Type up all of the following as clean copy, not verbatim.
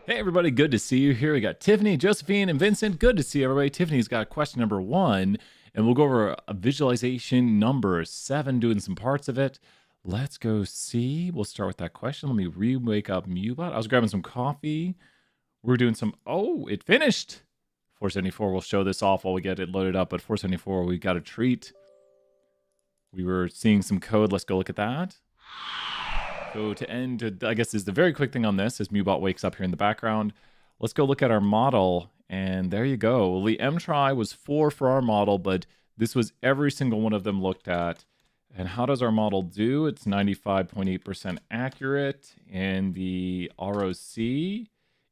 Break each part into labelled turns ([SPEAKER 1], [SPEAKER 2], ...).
[SPEAKER 1] Hey everybody, good to see you here. We got Tiffany, Josephine, and Vincent. Good to see everybody. Tiffany's got question number 1, and we'll go over a visualization number 7, doing some parts of it. Let's go see. We'll start with that question. Let me wake up Mubot. I was grabbing some coffee. We're doing some, oh, it finished. 474, we'll show this off while we get it loaded up, but 474, we got a treat. We were seeing some code. Let's go look at that. So to end, I guess is the very quick thing on this, as Mubot wakes up here in the background. Let's go look at our model, and there you go. Well, the M-try was 4 for our model, but this was every single one of them looked at. And how does our model do? It's 95.8% accurate, and the ROC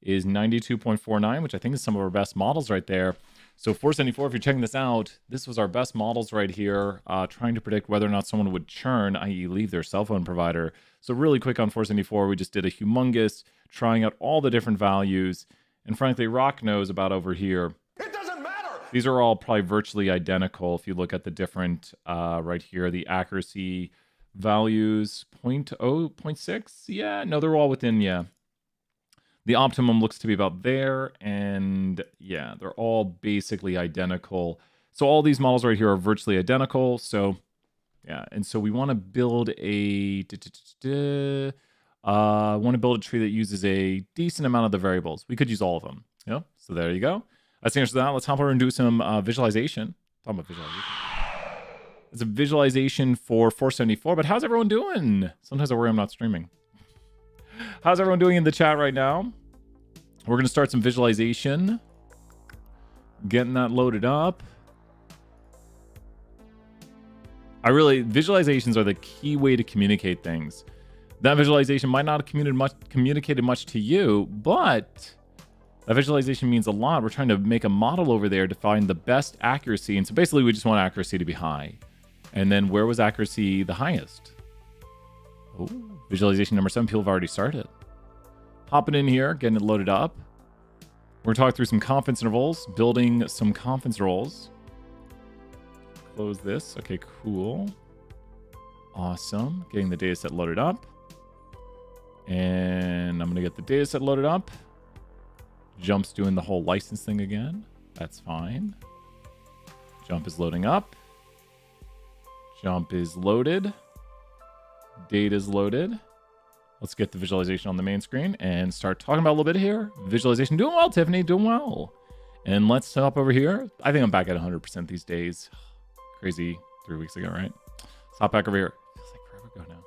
[SPEAKER 1] is 92.49, which I think is some of our best models right there. So 474, if you're checking this out, this was our best models right here, trying to predict whether or not someone would churn, i.e. leave their cell phone provider. So really quick on 474, we just did a humongous, trying out all the different values. And frankly, Rock knows about over here.
[SPEAKER 2] It doesn't matter!
[SPEAKER 1] These are all probably virtually identical. If you look at the different, right here, the accuracy values, 0.0, 0.6? Yeah, no, they're all within, yeah. The optimum looks to be about there, and yeah, they're all basically identical. So all these models right here are virtually identical. So yeah, and so we want to build a tree that uses a decent amount of the variables. We could use all of them. Yeah. So there you go. That's the answer to that. Let's hop over and do some visualization. Talking about visualization. It's a visualization for 474. But how's everyone doing? Sometimes I worry I'm not streaming. How's everyone doing in the chat right now? We're going to start some visualization. Getting that loaded up. Visualizations are the key way to communicate things. That visualization might not have communicated much to you, but that visualization means a lot. We're trying to make a model over there to find the best accuracy. And so basically we just want accuracy to be high. And then where was accuracy the highest? Oh, visualization number 7, people have already started. Hopping in here, getting it loaded up. We're going to talk through some confidence intervals, building some confidence rolls. Close this. Okay, cool. Awesome. Getting the data set loaded up. And I'm going to get the data set loaded up. Jump's doing the whole license thing again. That's fine. Jump is loading up. Jump is loaded. Data's loaded. Let's get the visualization on the main screen and start talking about a little bit here. Visualization, doing well, Tiffany, doing well. And let's hop over here. I think I'm back at 100% these days. Crazy 3 weeks ago, right? Let's hop back over here. Feels like forever ago now.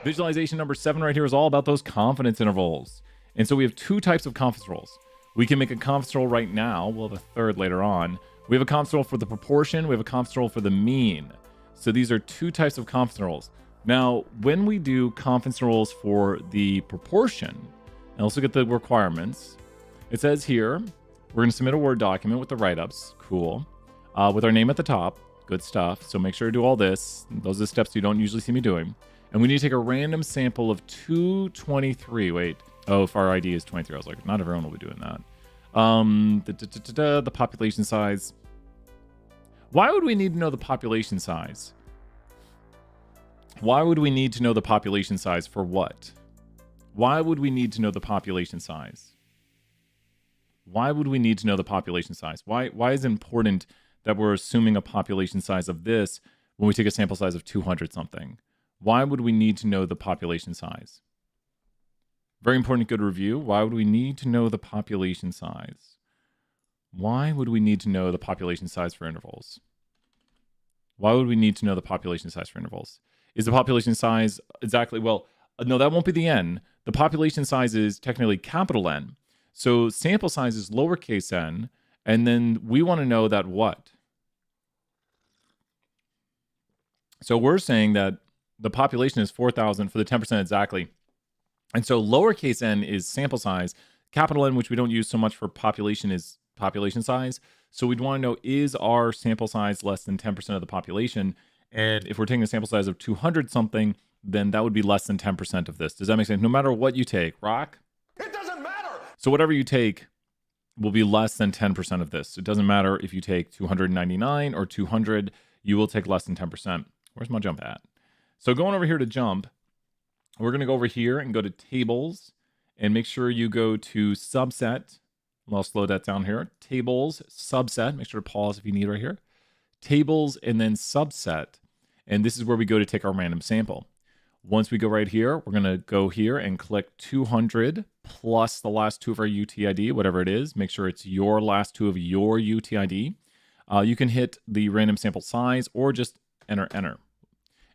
[SPEAKER 1] Visualization number 7 right here is all about those confidence intervals. And so we have 2 types of confidence rolls. We can make a confidence roll right now. We'll have a third later on. We have a confidence roll for the proportion. We have a confidence roll for the mean. So these are 2 types of confidence rolls. Now, when we do confidence rolls for the proportion, and let's look at the requirements. It says here, we're going to submit a Word document with the write-ups. Cool. With our name at the top. Good stuff. So make sure to do all this. Those are the steps you don't usually see me doing. And we need to take a random sample of 223. Wait. Oh, if our ID is 23. I was like, not everyone will be doing that. The population size. Why would we need to know the population size? Why would we need to know the population size for what? Why would we need to know the population size? Why would we need to know the population size? Why is it important that we're assuming a population size of this when we take a sample size of 200 something? Why would we need to know the population size? Very important, good review. Why would we need to know the population size? Why would we need to know the population size for intervals? Why would we need to know the population size for intervals? Is the population size exactly, well, no, that won't be the N. The population size is technically capital N. So sample size is lowercase n, and then we want to know that what? So we're saying that the population is 4,000 for the 10% exactly. And so lowercase n is sample size. Capital N, which we don't use so much for population, is population size. So we'd want to know, is our sample size less than 10% of the population? And if we're taking a sample size of 200 something, then that would be less than 10% of this. Does that make sense? No matter what you take, Rock?
[SPEAKER 2] It doesn't matter!
[SPEAKER 1] So whatever you take will be less than 10% of this. It doesn't matter if you take 299 or 200, you will take less than 10%. Where's my jump at? So going over here to jump, we're going to go over here and go to tables. and make sure you go to subset. I'll slow that down here. Tables, subset. Make sure to pause if you need right here. Tables, and then subset. And this is where we go to take our random sample. Once we go right here, we're going to go here and click 200 plus the last two of our UTID, whatever it is. Make sure it's your last two of your UTID. You can hit the random sample size or just enter.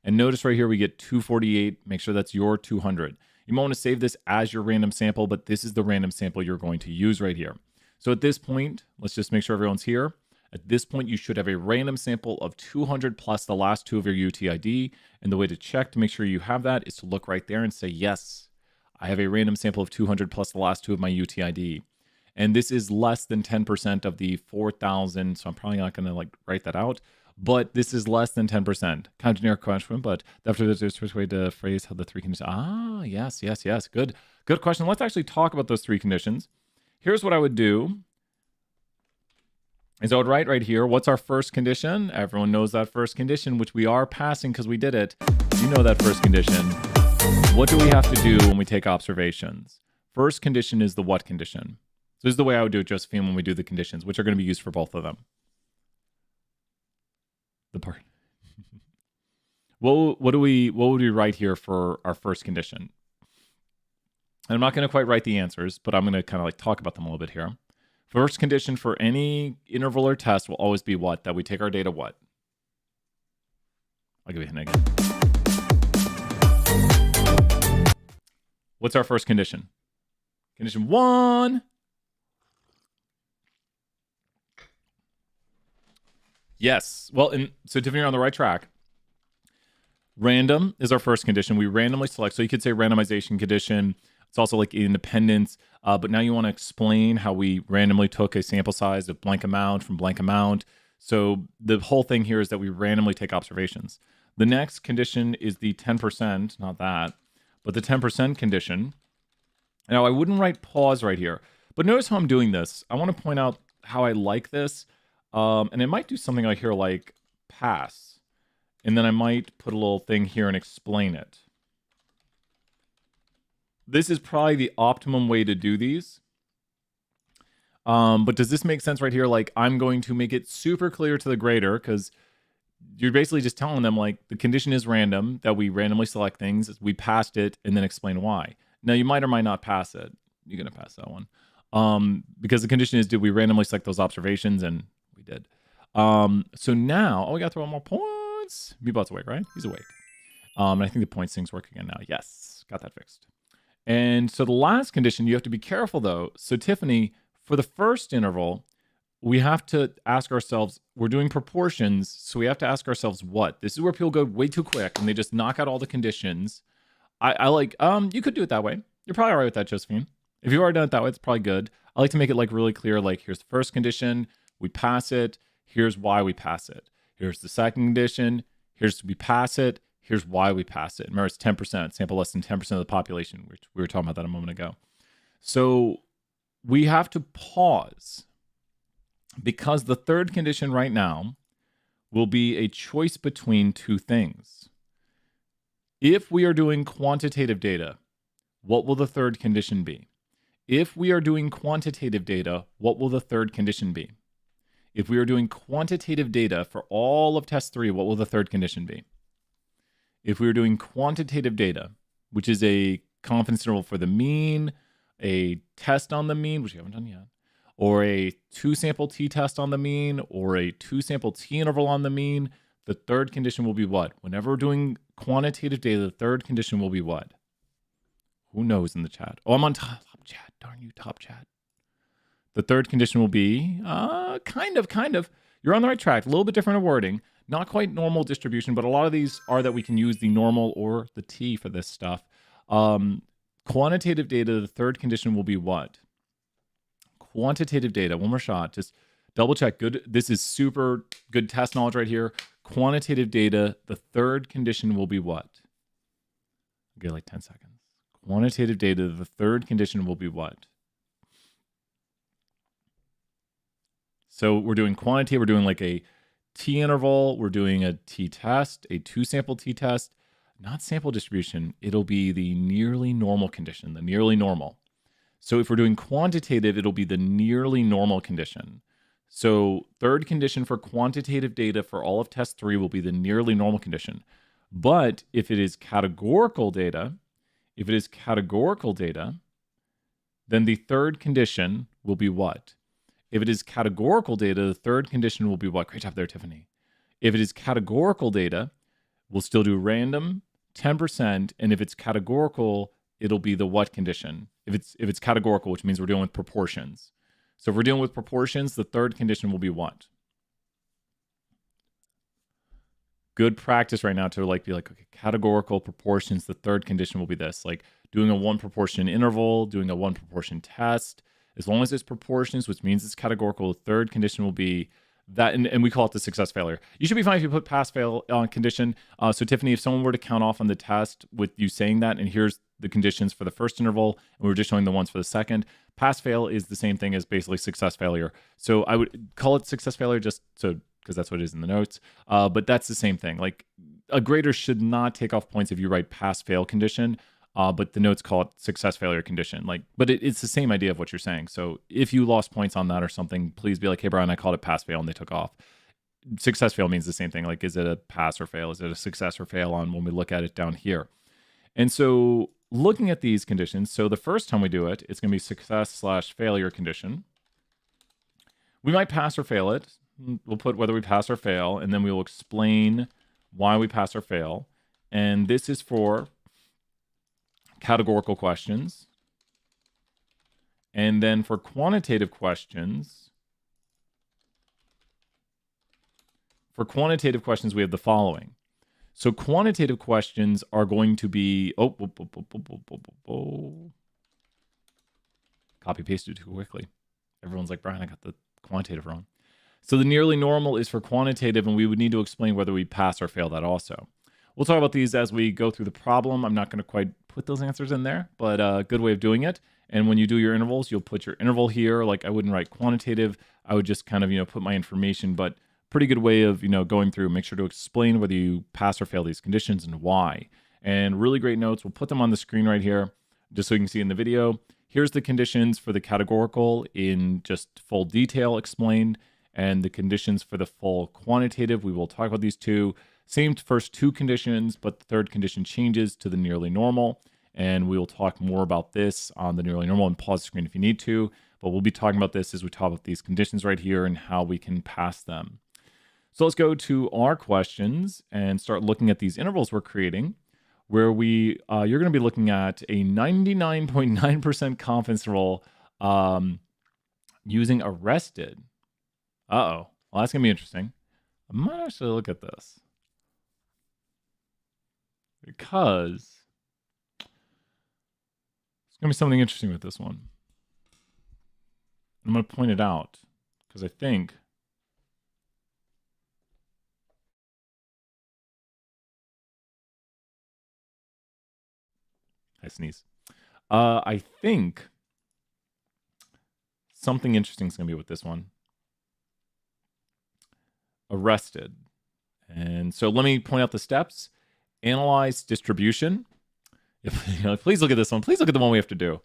[SPEAKER 1] And notice right here we get 248. Make sure that's your 200. You might want to save this as your random sample, but this is the random sample you're going to use right here. So at this point, let's just make sure everyone's here. At this point, you should have a random sample of 200 plus the last two of your UTID. And the way to check to make sure you have that is to look right there and say, yes, I have a random sample of 200 plus the last two of my UTID. And this is less than 10% of the 4,000. So I'm probably not going to write that out. But this is less than 10%. Kind of generic question, but after there's a switch way to phrase how the three conditions. Yes. Good question. Let's actually talk about those three conditions. Here's what I would do. Is I would write right here, what's our first condition? Everyone knows that first condition, which we are passing because we did it. You know that first condition. What do we have to do when we take observations? First condition is the what condition. So this is the way I would do it, Josephine, when we do the conditions, which are going to be used for both of them. The part. What would we write here for our first condition? And I'm not going to quite write the answers, but I'm going to kind of talk about them a little bit here. First condition for any interval or test will always be what? That we take our data what? I'll give you a hint again. What's our first condition? Condition 1. Yes. Well, so Tiffany, you're on the right track. Random is our first condition. We randomly select. So you could say randomization condition. It's also like independence. But now you want to explain how we randomly took a sample size of blank amount from blank amount. So the whole thing here is that we randomly take observations. The next condition is the 10%, not that, but the 10% condition. Now, I wouldn't write pause right here, but notice how I'm doing this. I want to point out how I like this. And it might do something like here, like pass. And then I might put a little thing here and explain it. This is probably the optimum way to do these. But does this make sense right here? Like, I'm going to make it super clear to the grader because you're basically just telling them, like, the condition is random, that we randomly select things, we passed it, and then explain why. Now, you might or might not pass it. You're going to pass that one. Because the condition is, did we randomly select those observations? And we did. So now, we got to throw more points. Meatbot's awake, right? He's awake. And I think the points thing's working again now. Yes, got that fixed. And so the last condition, you have to be careful though. So Tiffany, for the first interval, we have to ask ourselves, we're doing proportions, so we have to ask ourselves what? This is where people go way too quick and they just knock out all the conditions. I like, you could do it that way. You're probably all right with that, Josephine. If you've already done it that way, it's probably good. I like to make it really clear, like here's the first condition, we pass it, here's why we pass it. Here's the second condition, here's we pass it, here's why we pass it. Remember, it's 10%, sample less than 10% of the population, which we were talking about that a moment ago. So we have to pause because the third condition right now will be a choice between two things. If we are doing quantitative data, what will the third condition be? If we are doing quantitative data, what will the third condition be? If we are doing quantitative data for all of test 3, what will the third condition be? If we were doing quantitative data, which is a confidence interval for the mean, a test on the mean, which we haven't done yet, or a 2-sample t-test on the mean, or a 2-sample t-interval on the mean, the third condition will be what? Whenever we're doing quantitative data, the third condition will be what? Who knows in the chat? Oh, I'm on top chat. Darn you, top chat. The third condition will be, kind of. You're on the right track. A little bit different wording. Not quite normal distribution, but a lot of these are that we can use the normal or the t for this stuff. Quantitative data, the third condition will be what? Quantitative data, one more shot. Just double check. Good. This is super good test knowledge right here. Quantitative data, the third condition will be what? Okay, like 10 seconds. Quantitative data, the third condition will be what? So we're doing quantitative, we're doing like a t-interval, we're doing a t-test, a 2-sample t-test, not sample distribution. It'll be the nearly normal condition, the nearly normal. So if we're doing quantitative, it'll be the nearly normal condition. So third condition for quantitative data for all of test 3 will be the nearly normal condition. But if it is categorical data, then the third condition will be what? If it is categorical data, the third condition will be what? Great job there, Tiffany. If it is categorical data, we'll still do random, 10%, and if it's categorical, it'll be the what condition? If it's categorical, which means we're dealing with proportions. So if we're dealing with proportions, the third condition will be what? Good practice right now to be like, okay, categorical proportions, the third condition will be this, like doing a 1 proportion interval, doing a 1 proportion test. As long as it's proportions, which means it's categorical, the third condition will be that, and we call it the success failure. You should be fine if you put pass fail condition. So Tiffany, if someone were to count off on the test with you saying that, and here's the conditions for the first interval, and we're just showing the ones for the second, pass fail is the same thing as basically success failure. So I would call it success failure just so because that's what it is in the notes. But that's the same thing. Like a grader should not take off points if you write pass fail condition. But the notes call it success failure condition. But it's the same idea of what you're saying. So if you lost points on that or something, please be like, hey, Brian, I called it pass fail and they took off. Success fail means the same thing. Like, is it a pass or fail? Is it a success or fail on when we look at it down here? And so looking at these conditions, so the first time we do it, it's going to be success/failure condition. We might pass or fail it. We'll put whether we pass or fail, and then we will explain why we pass or fail. And this is for categorical questions. And then for quantitative questions, we have the following. So quantitative questions are going to be, copy pasted too quickly. Everyone's like, Brian, I got the quantitative wrong. So the nearly normal is for quantitative, and we would need to explain whether we pass or fail that also. We'll talk about these as we go through the problem. I'm not going to quite put those answers in there, but a good way of doing it. And when you do your intervals, you'll put your interval here. Like I wouldn't write quantitative. I would just kind of, put my information, but pretty good way of, going through. Make sure to explain whether you pass or fail these conditions and why. And really great notes. We'll put them on the screen right here, just so you can see in the video. Here's the conditions for the categorical in just full detail explained, and the conditions for the full quantitative. We will talk about these two. Same first two conditions, but the third condition changes to the nearly normal. And we will talk more about this on the nearly normal, and pause the screen if you need to. But we'll be talking about this as we talk about these conditions right here and how we can pass them. So let's go to our questions and start looking at these intervals we're creating, where you're going to be looking at a 99.9% confidence interval using arrested. Well, that's going to be interesting. I might actually look at this, because there's going to be something interesting with this one. I'm going to point it out because I think I sneeze. I think something interesting is going to be with this one. Arrested. And so let me point out the steps. Analyze distribution. Please look at this one. Please look at the one we have to do.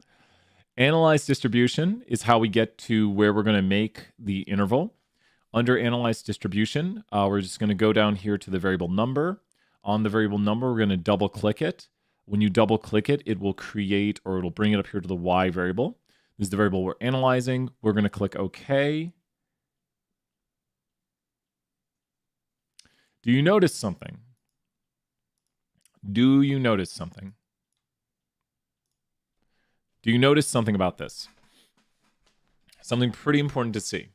[SPEAKER 1] Analyze distribution is how we get to where we're going to make the interval. Under analyze distribution, we're just going to go down here to the variable number. On the variable number, we're going to double click it. When you double click it, it will create, or it'll bring it up here to the Y variable. This is the variable we're analyzing. We're going to click OK. Do you notice something? Do you notice something? Do you notice something about this? Something pretty important to see.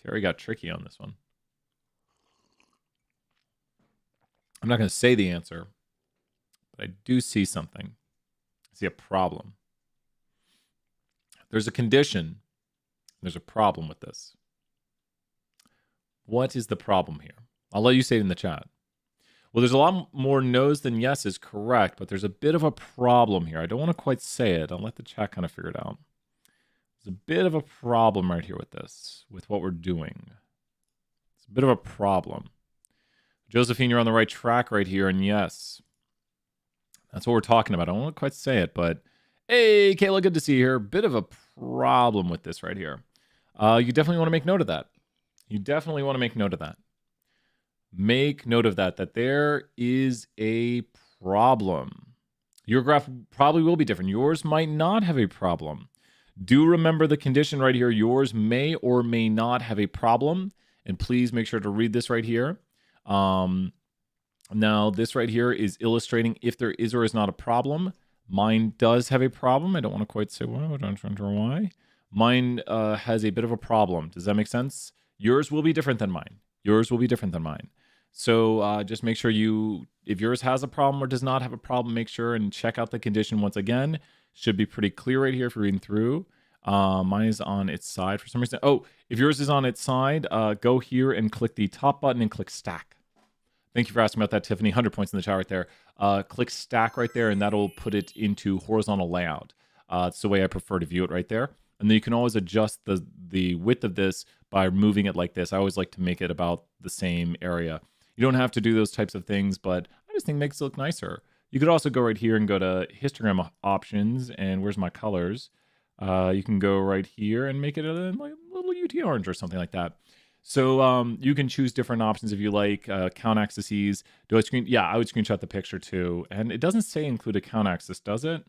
[SPEAKER 1] Terry got tricky on this one. I'm not going to say the answer, but I do see something. I see a problem. There's a condition. There's a problem with this. What is the problem here? I'll let you say it in the chat. Well, there's a lot more no's than yeses, correct, but there's a bit of a problem here. I don't want to quite say it. I'll let the chat kind of figure it out. There's a bit of a problem right here with this, with what we're doing. It's a bit of a problem. Josephine, you're on the right track right here, and yes, that's what we're talking about. I don't want to quite say it, but Hey, Kayla, good to see you here. Bit of a problem with this right here. You definitely want to make note of that. You definitely want to make note of that. Make note of that there is a problem. Your graph probably will be different. Yours might not have a problem. Do remember the condition right here. Yours may or may not have a problem. And please make sure to read this right here. Now, this right here is illustrating if there is or is not a problem. Mine does have a problem. I don't want to quite say why. I don't remember why. Mine has a bit of a problem. Does that make sense? Yours will be different than mine. Yours will be different than mine. So just make sure if yours has a problem or does not have a problem, make sure and check out the condition once again. Should be pretty clear right here if you're reading through. Mine is on its side for some reason. Oh, if yours is on its side, go here and click the top button and click stack. Thank you for asking about that, Tiffany. 100 points in the chat right there. Click stack right there, and that'll put it into horizontal layout. It's the way I prefer to view it right there. And then you can always adjust the width of this by moving it like this. I always like to make it about the same area. You don't have to do those types of things, but I just think it makes it look nicer. You could also go right here and go to histogram options, and where's my colors? You can go right here and make it a little UT orange or something like that. So you can choose different options if you like. Count axes. Do I screen? Yeah, I would screenshot the picture too. And it doesn't say include a count axis, does it?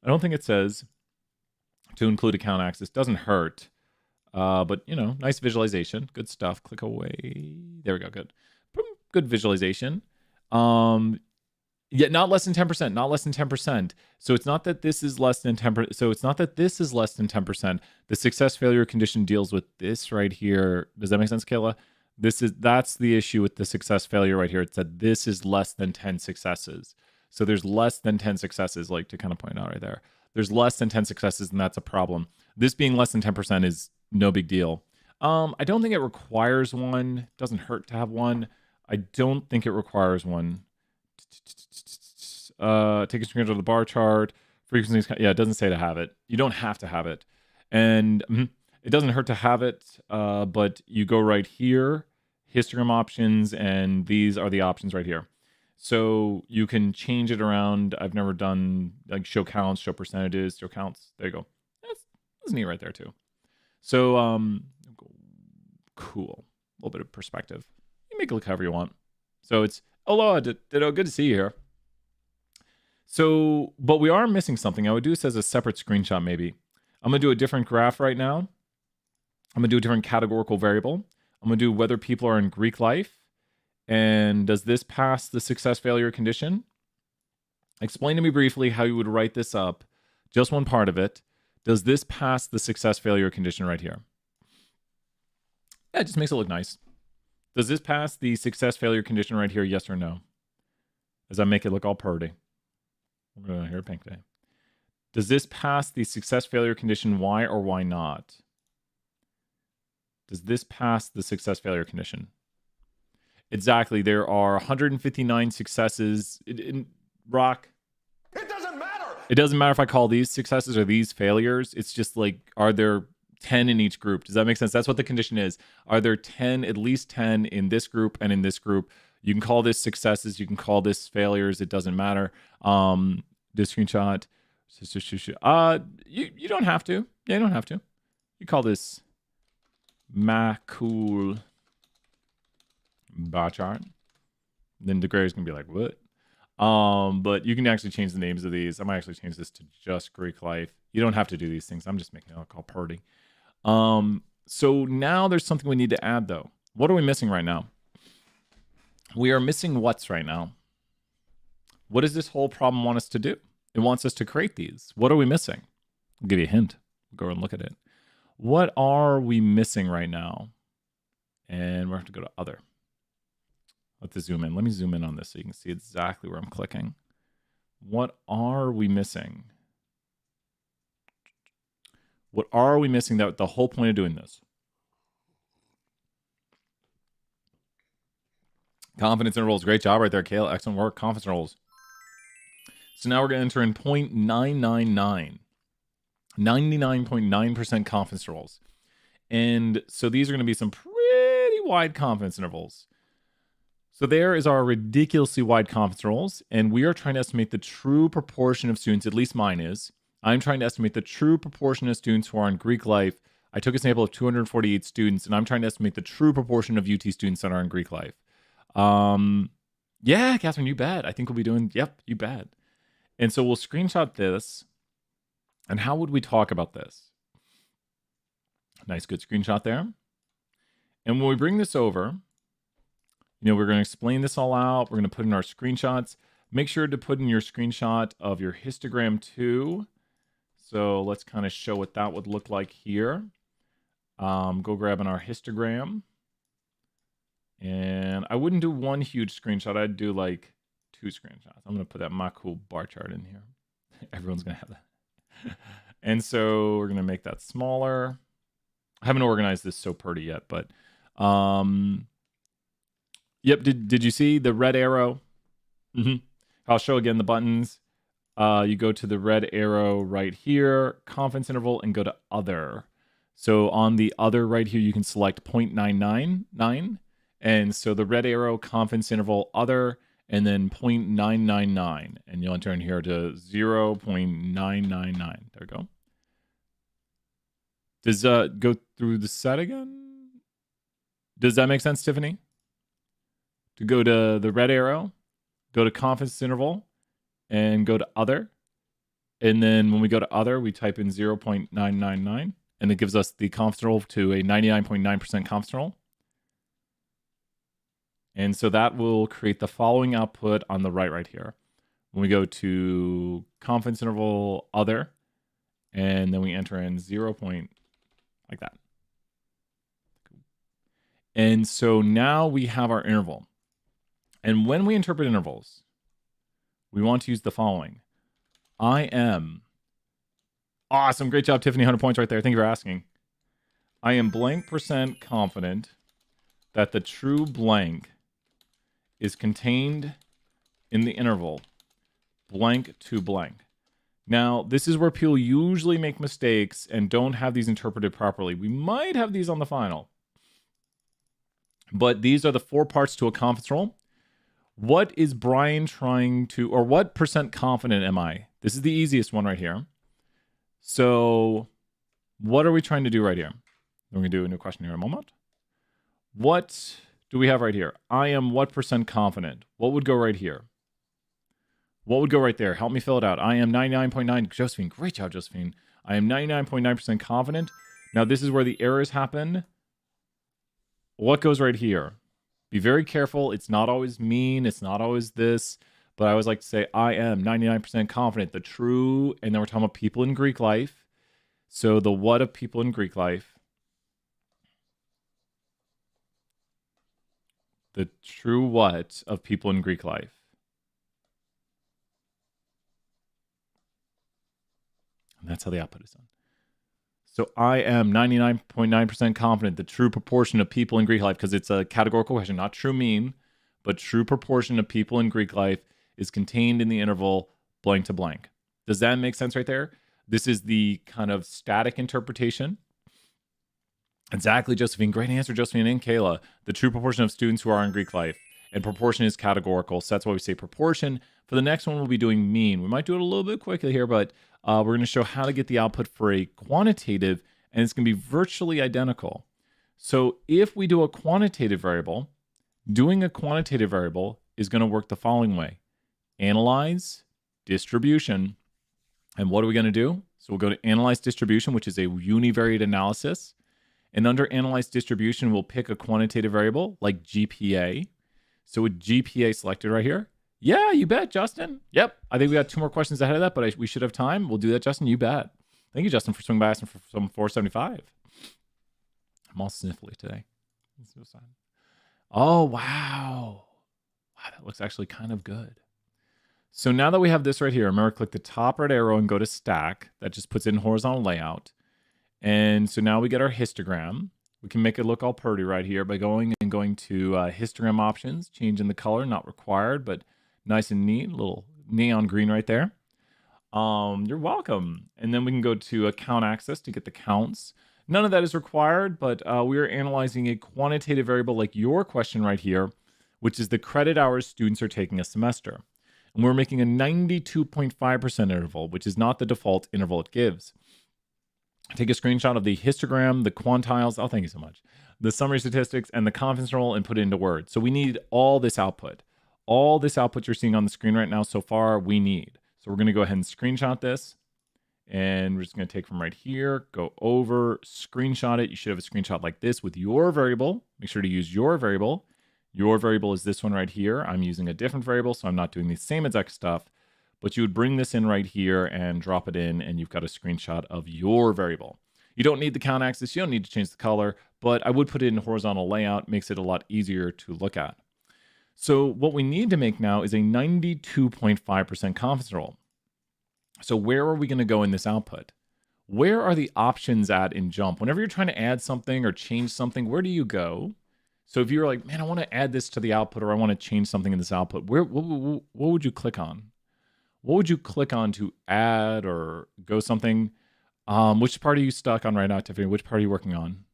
[SPEAKER 1] I don't think it says to include a count axis. Doesn't hurt. But, you know, nice visualization. Good stuff. Click away. There we go. Good. Boom. Good visualization. Yeah, not less than 10%. Not less than 10%. So it's not that this is less than 10%. So it's not that this is less than 10%. The success failure condition deals with this right here. Does that make sense, Kayla? That's the issue with the success failure right here. It's that this is less than 10 successes. So there's less than 10 successes, like to kind of point out right there. There's less than 10 successes, and that's a problem. This being less than 10% is no big deal. I don't think it requires one. Doesn't hurt to have one. I don't think it requires one. Take a screenshot of the bar chart. Frequencies. Yeah, it doesn't say to have it. You don't have to have it. And it doesn't hurt to have it, but you go right here, histogram options, and these are the options right here. So you can change it around. I've never done like show counts, show percentages, show counts. There you go. That's neat right there too. So cool. A little bit of perspective. You make it look however you want. So it's hello, Ditto. Good to see you here. So, but we are missing something. I would do this as a separate screenshot maybe. I'm going to do a different graph right now. I'm going to do a different categorical variable. I'm going to do whether people are in Greek life. And does this pass the success failure condition? Explain to me briefly how you would write this up. Just one part of it. Does this pass the success failure condition right here? Yeah, it just makes it look nice. Does this pass the success failure condition right here? Yes or no? Does that make it look all purty? We're going to hear pink day. Does this pass the success failure condition? Why or why not? Does this pass the success failure condition? Exactly. There are 159 successes in Rock.
[SPEAKER 2] It doesn't matter.
[SPEAKER 1] It doesn't matter if I call these successes or these failures. It's just like, are there 10 in each group? Does that make sense? That's what the condition is. Are there 10, at least 10 in this group and in this group? You can call this successes. You can call this failures. It doesn't matter. This screenshot. You don't have to. Yeah, you don't have to. You call this Macul bar chart. Then the grader's gonna be like, what? But you can actually change the names of these. I might actually change this to just Greek life. You don't have to do these things. I'm just making it look all party. So now there's something we need to add though. What are we missing right now? We are missing what's right now. What does this whole problem want us to do? It wants us to create these. What are we missing? I'll give you a hint. Go and look at it. What are we missing right now? And we're going to go to other. Let's zoom in. Let me zoom in on this so you can see exactly where I'm clicking. What are we missing? What are we missing? That the whole point of doing this? Confidence intervals. Great job right there, Kayla. Excellent work. Confidence intervals. So now we're going to enter in 0.999. 99.9% confidence intervals. And so these are going to be some pretty wide confidence intervals. So there is our ridiculously wide confidence intervals, and we are trying to estimate the true proportion of students, at least mine is. I'm trying to estimate the true proportion of students who are in Greek life. I took a sample of 248 students, and I'm trying to estimate the true proportion of UT students that are in Greek life. Yeah, Catherine, you bet. I think we'll be doing, yep, you bet. And so we'll screenshot this. And how would we talk about this? Nice, good screenshot there. And when we bring this over, we're going to explain this all out. We're going to put in our screenshots. Make sure to put in your screenshot of your histogram too. So let's kind of show what that would look like here. Go grabbing our histogram. And I wouldn't do one huge screenshot. I'd do like 2 screenshots. I'm going to put that my cool bar chart in here. Everyone's going to have that. And so we're going to make that smaller. I haven't organized this so pretty yet, but yep. Did you see the red arrow? I'll show again the buttons. You go to the red arrow right here, confidence interval, and go to other. So on the other right here, you can select 0.999. And so the red arrow, confidence interval, other, and then 0.999. And you'll enter in here to 0.999. There we go. Does go through the set again? Does that make sense, Tiffany? To go to the red arrow, go to confidence interval, and go to other. And then when we go to other, we type in 0.999, and it gives us the confidence interval to a 99.9% confidence interval. And so that will create the following output on the right here. When we go to confidence interval, other, and then we enter in 0. Like that. And so now we have our interval. And when we interpret intervals, we want to use the following. I am. Awesome. Great job, Tiffany. 100 points right there. Thank you for asking. I am blank % confident that the true blank is contained in the interval blank to blank. Now, this is where people usually make mistakes and don't have these interpreted properly. We might have these on the final. But these are the 4 parts to a confidence roll. What is Brian trying to, or what % confident am I? This is the easiest one right here. So what are we trying to do right here? We're going to do a new question here in a moment. What do we have right here? I am what % confident? What would go right here? What would go right there? Help me fill it out. I am 99.9. Josephine, great job, Josephine. I am 99.9% confident. Now, this is where the errors happen. What goes right here? Be very careful. It's not always mean. It's not always this. But I always like to say, I am 99% confident. The true, and then we're talking about people in Greek life. So the what of people in Greek life. The true what of people in Greek life. And that's how the output is done. So I am 99.9% confident the true proportion of people in Greek life, because it's a categorical question, not true mean, but true proportion of people in Greek life is contained in the interval blank to blank. Does that make sense right there? This is the kind of static interpretation. Exactly, Josephine. Great answer, Josephine and Kayla. The true proportion of students who are in Greek life. And proportion is categorical, so that's why we say proportion. For the next one, we'll be doing mean. We might do it a little bit quickly here, but we're going to show how to get the output for a quantitative, and it's going to be virtually identical. So if we do a quantitative variable, doing a quantitative variable is going to work the following way. Analyze distribution. And what are we going to do? So we'll go to analyze distribution, which is a univariate analysis. And under analyze distribution, we'll pick a quantitative variable like GPA. So with GPA selected right here, yeah, you bet, Justin. Yep, I think we got 2 more questions ahead of that, but we should have time. We'll do that, Justin. You bet. Thank you, Justin, for swinging by us for some 475. I'm all sniffly today. So sad. Oh, wow. Wow, that looks actually kind of good. So now that we have this right here, remember, click the top right arrow and go to stack. That just puts in horizontal layout. And so now we get our histogram. We can make it look all pretty right here by going to histogram options, changing the color, not required, but nice and neat, little neon green right there. You're welcome. And then we can go to account access to get the counts. None of that is required, but we are analyzing a quantitative variable like your question right here, which is the credit hours students are taking a semester. And we're making a 92.5% interval, which is not the default interval it gives. Take a screenshot of the histogram, the quantiles, oh, thank you so much, the summary statistics, and the confidence interval and put it into Word. So we need all this output. All this output you're seeing on the screen right now so far, we need. So we're going to go ahead and screenshot this. And we're just going to take from right here, go over, screenshot it. You should have a screenshot like this with your variable. Make sure to use your variable. Your variable is this one right here. I'm using a different variable, so I'm not doing the same exact stuff. But you would bring this in right here and drop it in, and you've got a screenshot of your variable. You don't need the count axis. You don't need to change the color, but I would put it in horizontal layout. Makes it a lot easier to look at. So what we need to make now is a 92.5% confidence interval. So where are we going to go in this output? Where are the options at in Jump? Whenever you're trying to add something or change something, where do you go? So if you're like, man, I want to add this to the output or I want to change something in this output, what would you click on? What would you click on to add or go something? Which part are you stuck on right now, Tiffany? Which part are you working on?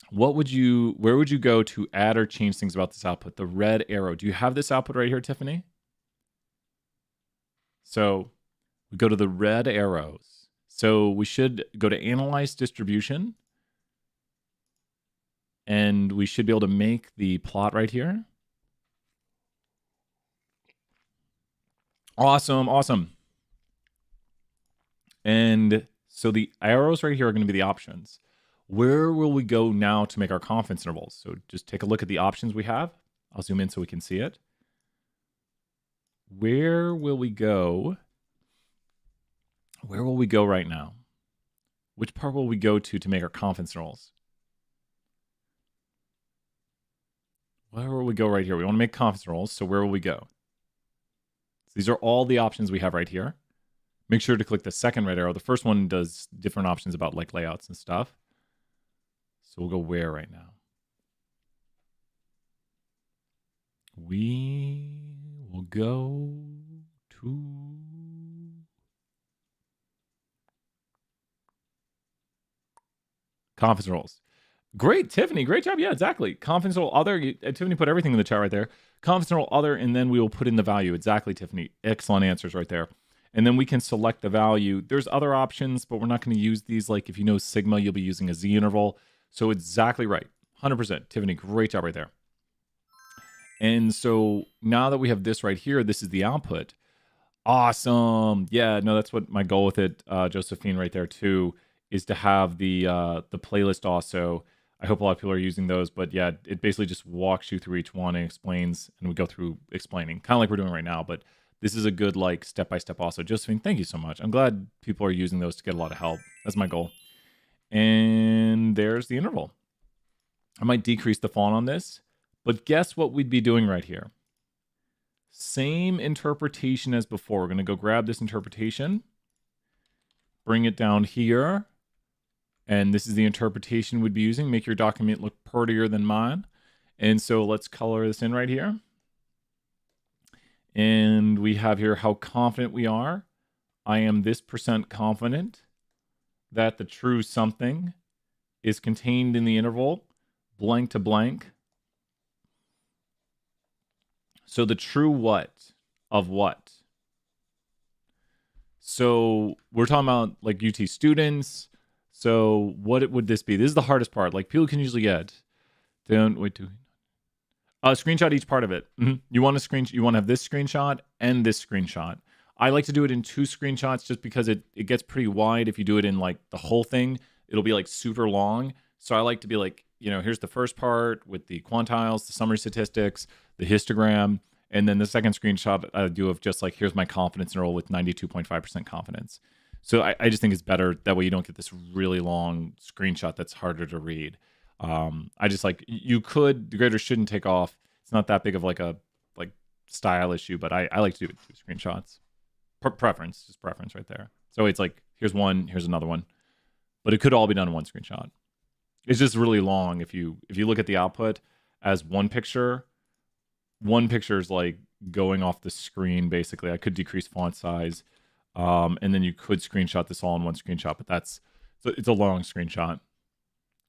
[SPEAKER 1] Where would you go to add or change things about this output? The red arrow. Do you have this output right here, Tiffany? So we go to the red arrows. So we should go to Analyze Distribution. And we should be able to make the plot right here. Awesome, awesome. And so the arrows right here are going to be the options. Where will we go now to make our confidence intervals? So just take a look at the options we have. I'll zoom in so we can see it. Where will we go? Where will we go right now? Which part will we go to make our confidence intervals? Where will we go right here? We want to make confidence intervals, so where will we go? So these are all the options we have right here. Make sure to click the second red arrow. The first one does different options about like layouts and stuff. So we'll go where right now? We will go to confidence intervals. Great, Tiffany. Great job. Yeah, exactly. Confidence interval other. Tiffany put everything in the chat right there. Confidence interval other, and then we will put in the value. Exactly, Tiffany. Excellent answers right there. And then we can select the value. There's other options, but we're not going to use these. Like if you know sigma, you'll be using a z interval. So exactly right. 100%. Tiffany, great job right there. And so now that we have this right here, this is the output. Awesome. Yeah, no, that's what my goal with it, Josephine, right there too, is to have the playlist also. I hope a lot of people are using those, but yeah, it basically just walks you through each one and explains, and we go through explaining, kind of like we're doing right now, but this is a good like step-by-step also. Josephine, thank you so much. I'm glad people are using those to get a lot of help. That's my goal. And there's the interval. I might decrease the font on this, but guess what we'd be doing right here? Same interpretation as before. We're going to go grab this interpretation, bring it down here, and this is the interpretation we'd be using. Make your document look prettier than mine. And so let's color this in right here. And we have here how confident we are. I am this % confident that the true something is contained in the interval blank to blank. So the true what of what? So we're talking about like UT students. So what would this be? This is the hardest part. Like people can usually get. Don't wait to screenshot each part of it. You want to you want to have this screenshot and this screenshot. I like to do it in 2 screenshots just because it gets pretty wide. If you do it in like the whole thing, it'll be like super long. So I like to be like, you know, here's the first part with the quantiles, the summary statistics, the histogram, and then the second screenshot I do of just like, here's my confidence interval with 92.5% confidence. So I just think it's better. That way you don't get this really long screenshot that's harder to read. I just like, the graders shouldn't take off. It's not that big of like a style issue, but I like to do it 2 screenshots. Preference right there. So it's like, here's one, here's another one. But it could all be done in 1 screenshot. It's just really long. If you look at the output as one picture is like going off the screen, basically. I could decrease font size. And then you could screenshot this all in 1 screenshot, but it's a long screenshot.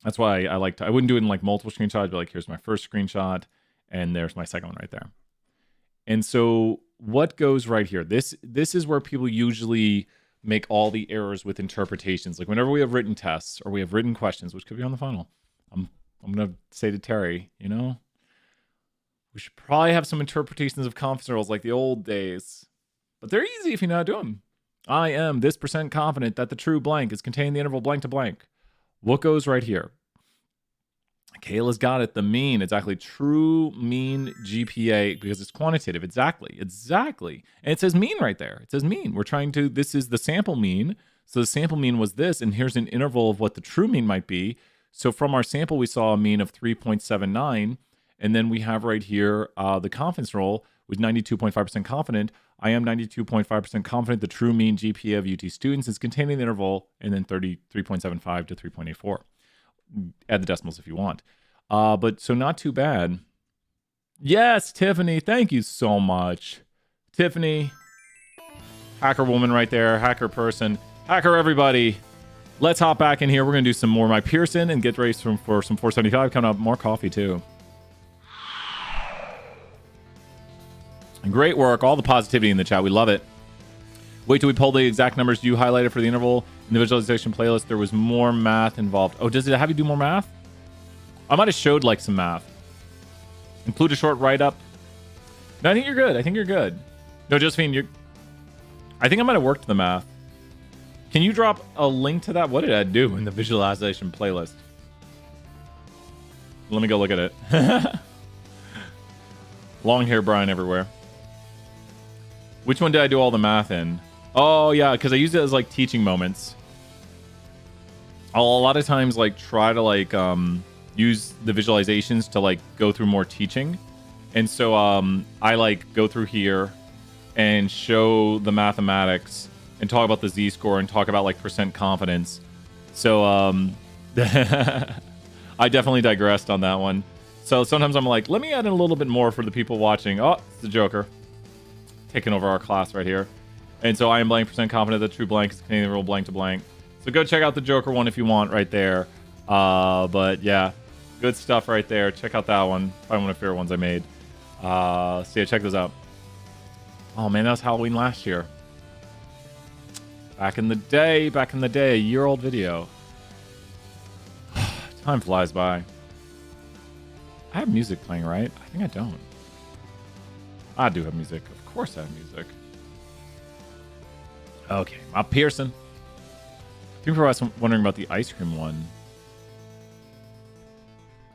[SPEAKER 1] That's why I like to, I wouldn't do it in like multiple screenshots, but like here's my first screenshot and there's my second one right there. And so what goes right here? This is where people usually make all the errors with interpretations. Like whenever we have written tests or we have written questions, which could be on the final, I'm gonna say to Terry, you know, we should probably have some interpretations of confidence intervals like the old days. But they're easy if you know how to do them. I am this % confident that the true blank is contained in the interval blank to blank. What goes right here? Kayla's got it. The mean, exactly. True mean GPA, because it's quantitative. Exactly. And it says mean right there. It says mean. We're trying to, this is the sample mean. So the sample mean was this, and here's an interval of what the true mean might be. So from our sample, we saw a mean of 3.79. And then we have right here the confidence interval with 92.5% confident. I am 92.5% confident the true mean GPA of UT students is contained in the interval, and then 33.75 to 3.84. Add the decimals if you want. But so not too bad. Yes, Tiffany, thank you so much. Tiffany, hacker woman right there, hacker person, hacker everybody. Let's hop back in here. We're going to do some more My Pearson and get ready for some 475 coming up. More coffee too. Great work. All the positivity in the chat. We love it. Wait till we pull the exact numbers you highlighted for the interval. In the visualization playlist, there was more math involved. Oh, does it have you do more math? I might have showed like some math. Include a short write-up. No, I think you're good. No, Josephine, I think I might have worked the math. Can you drop a link to that? What did I do in the visualization playlist? Let me go look at it. Long hair Brian everywhere. Which one did I do all the math in? Oh, yeah, because I use it as, like, teaching moments. I'll a lot of times, like, try to, like, use the visualizations to, like, go through more teaching. And so I, like, go through here and show the mathematics and talk about the Z-score and talk about, like, % confidence. So I definitely digressed on that one. So sometimes I'm like, let me add in a little bit more for the people watching. Oh, it's the Joker. Taking over our class right here. And so I am blank % confident that true blank is Canadian rule blank to blank. So go check out the Joker one if you want right there. But yeah, good stuff right there. Check out that one. Probably one of the favorite ones I made. So yeah, check those out. Oh man, that was Halloween last year. Back in the day, a year-old video. Time flies by. I have music playing, right? I think I don't. I do have music. Of course I have music. Okay, My Pearson. People are wondering about the ice cream one.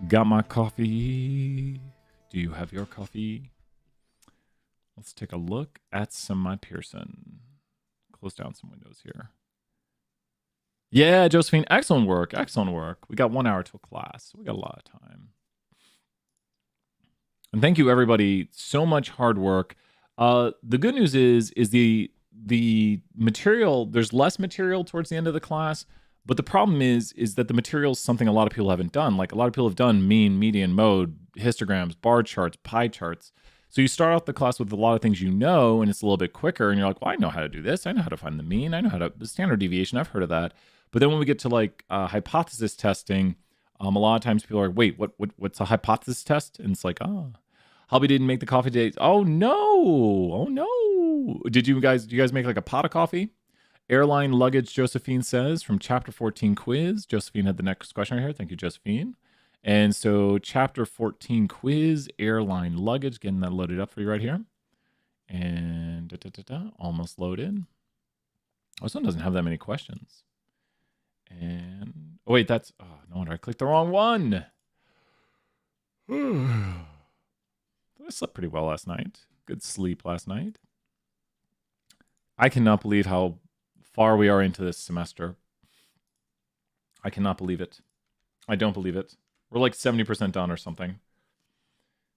[SPEAKER 1] Got my coffee. Do you have your coffee? Let's take a look at some My Pearson. Close down some windows here. Yeah, Josephine, excellent work. We got 1 hour till class. So we got a lot of time. And thank you, everybody. So much hard work. The good news is the material, there's less material towards the end of the class, but the problem is that the material is something a lot of people haven't done. Like a lot of people have done mean, median, mode, histograms, bar charts, pie charts. So you start out the class with a lot of things you know, and it's a little bit quicker, and you're like, well, I know how to do this. I know how to find the mean. I know how to, the standard deviation. I've heard of that. But then when we get to like hypothesis testing, a lot of times people are like, wait, what's a hypothesis test? And it's like, Hubby didn't make the coffee today. Oh no. Do you guys make like a pot of coffee? Airline Luggage, Josephine says, from chapter 14 quiz. Josephine had the next question right here. Thank you, Josephine. And so chapter 14 quiz, Airline Luggage, getting that loaded up for you right here. And almost loaded. Oh, this one doesn't have that many questions. And oh wait, that's, oh no wonder I clicked the wrong one. I slept pretty well last night. Good sleep last night. I cannot believe how far we are into this semester. I cannot believe it. I don't believe it. We're like 70% done or something.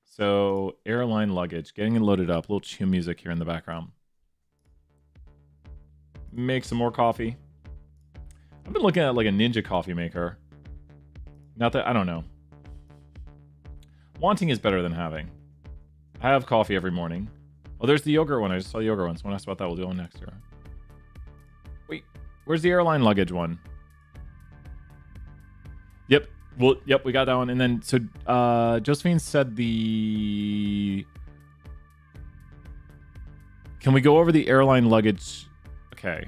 [SPEAKER 1] So, Airline Luggage, getting it loaded up. A little chill music here in the background. Make some more coffee. I've been looking at like a Ninja coffee maker. Not that, I don't know. Wanting is better than having. I have coffee every morning. Oh, there's the yogurt one. I just saw the yogurt one. Someone asked about that. We'll do one next year. Wait, where's the Airline Luggage one? Yep, Well, yep, we got that one. And then, so Josephine said the... Can we go over the airline luggage? Okay.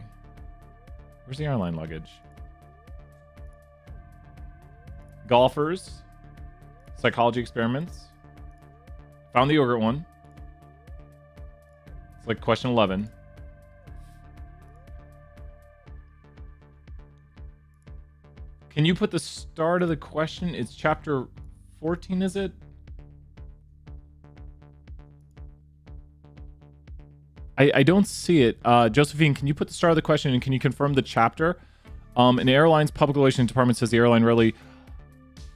[SPEAKER 1] Where's the airline luggage? Golfers. Psychology experiments. Found the yogurt one. It's like question 11. Can you put the start of the question? It's chapter 14, is it? I don't see it. Josephine, can you put the start of the question and can you confirm the chapter? An airline's public relations department says the airline really...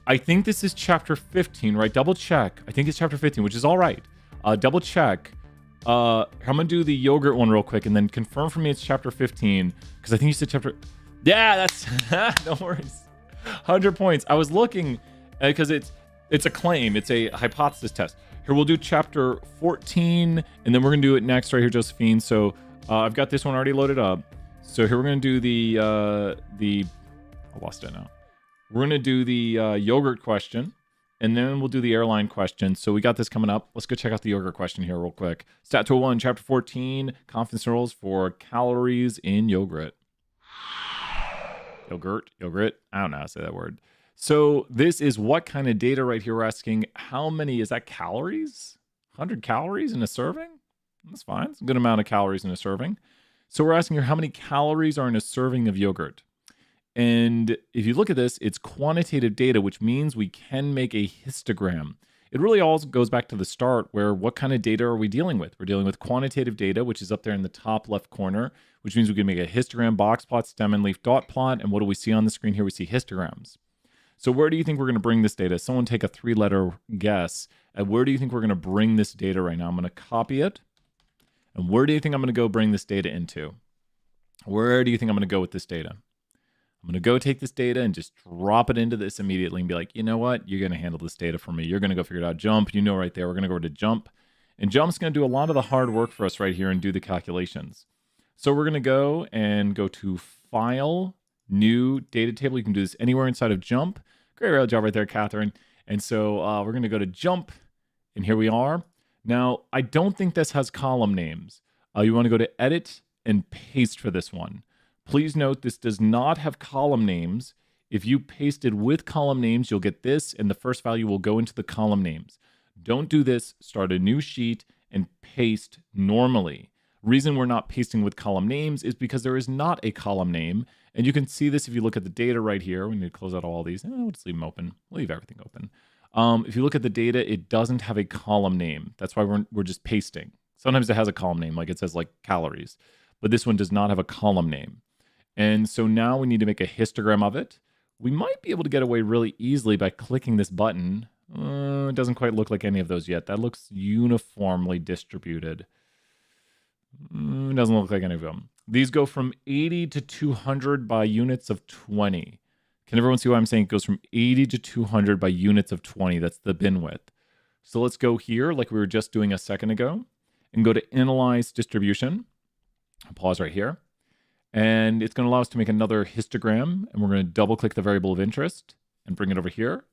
[SPEAKER 1] I think this is chapter 15, right? Double check. I think it's chapter 15, which is all right. Double check. I'm going to do the yogurt one real quick and then confirm for me it's chapter 15 because I think you said chapter... Yeah, that's... No worries. 100 points. I was looking because it's a claim. It's a hypothesis test. Here, we'll do chapter 14, and then we're going to do it next right here, Josephine. So I've got this one already loaded up. So here we're going to do the I lost it now. We're going to do the yogurt question, and then we'll do the airline question. So we got this coming up. Let's go check out the yogurt question here real quick. Stat 201, chapter 14, confidence intervals for calories in yogurt. Yogurt. I don't know how to say that word. So this is what kind of data right here. We're asking how many, is that calories? 100 calories in a serving? That's fine. It's a good amount of calories in a serving. So we're asking here how many calories are in a serving of yogurt. And if you look at this, it's quantitative data, which means we can make a histogram. It really all goes back to the start where what kind of data are we dealing with? We're dealing with quantitative data, which is up there in the top left corner, which means we can make a histogram, box plot, stem and leaf dot plot. And what do we see on the screen here? We see histograms. So where do you think we're going to bring this data? Someone take a 3-letter guess at where do you think we're going to bring this data right now? I'm going to copy it. And where do you think I'm going to go bring this data into? Where do you think I'm going to go with this data? I'm going to go take this data and just drop it into this immediately and be like, you know what? You're going to handle this data for me. You're going to go figure it out. Jump, you know right there. We're going to go over to Jump. And Jump's going to do a lot of the hard work for us right here and do the calculations. So we're going to go to File, New Data Table. You can do this anywhere inside of Jump. Great job right there, Catherine. And so we're going to go to Jump. And here we are. Now, I don't think this has column names. You want to go to Edit and Paste for this one. Please note this does not have column names. If you pasted with column names, you'll get this, and the first value will go into the column names. Don't do this. Start a new sheet and paste normally. Reason we're not pasting with column names is because there is not a column name, and you can see this if you look at the data right here. We need to close out all these. We'll just leave them open. We'll leave everything open. If you look at the data, it doesn't have a column name. That's why we're just pasting. Sometimes it has a column name, like it says like calories, but this one does not have a column name. And so now we need to make a histogram of it. We might be able to get away really easily by clicking this button. It doesn't quite look like any of those yet. That looks uniformly distributed. It doesn't look like any of them. These go from 80 to 200 by units of 20. Can everyone see why I'm saying it goes from 80 to 200 by units of 20? That's the bin width. So let's go here like we were just doing a second ago and go to Analyze Distribution. I'll pause right here. And it's going to allow us to make another histogram. And we're going to double click the variable of interest and bring it over here.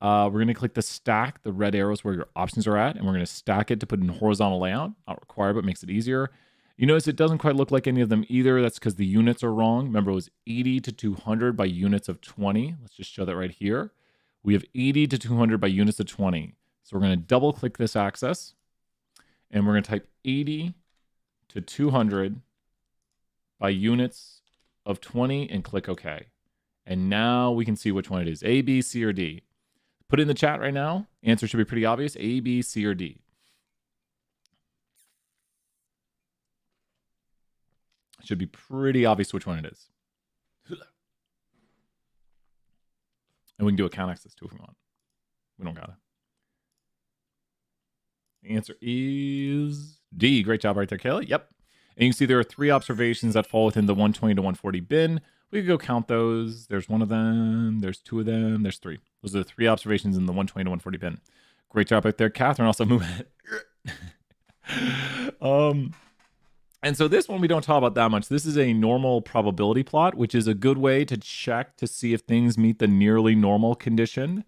[SPEAKER 1] We're going to click the stack, the red arrows where your options are at. And we're going to stack it to put in horizontal layout. Not required, but makes it easier. You notice it doesn't quite look like any of them either. That's because the units are wrong. Remember, it was 80 to 200 by units of 20. Let's just show that right here. We have 80 to 200 by units of 20. So we're going to double click this axis. And we're going to type 80 to 200 by units of 20 and click OK. And now we can see which one it is, A, B, C, or D. Put it in the chat right now. Answer should be pretty obvious, A, B, C, or D. It should be pretty obvious which one it is. And we can do a count access too if we want. We don't got it. The answer is D. Great job right there, Kayla. Yep. And you can see there are 3 observations that fall within the 120 to 140 bin. We could go count those. There's 1 of them. There's 2 of them. There's 3. Those are the 3 observations in the 120 to 140 bin. Great job right there. Catherine also moved it. And so this one we don't talk about that much. This is a normal probability plot, which is a good way to check to see if things meet the nearly normal condition.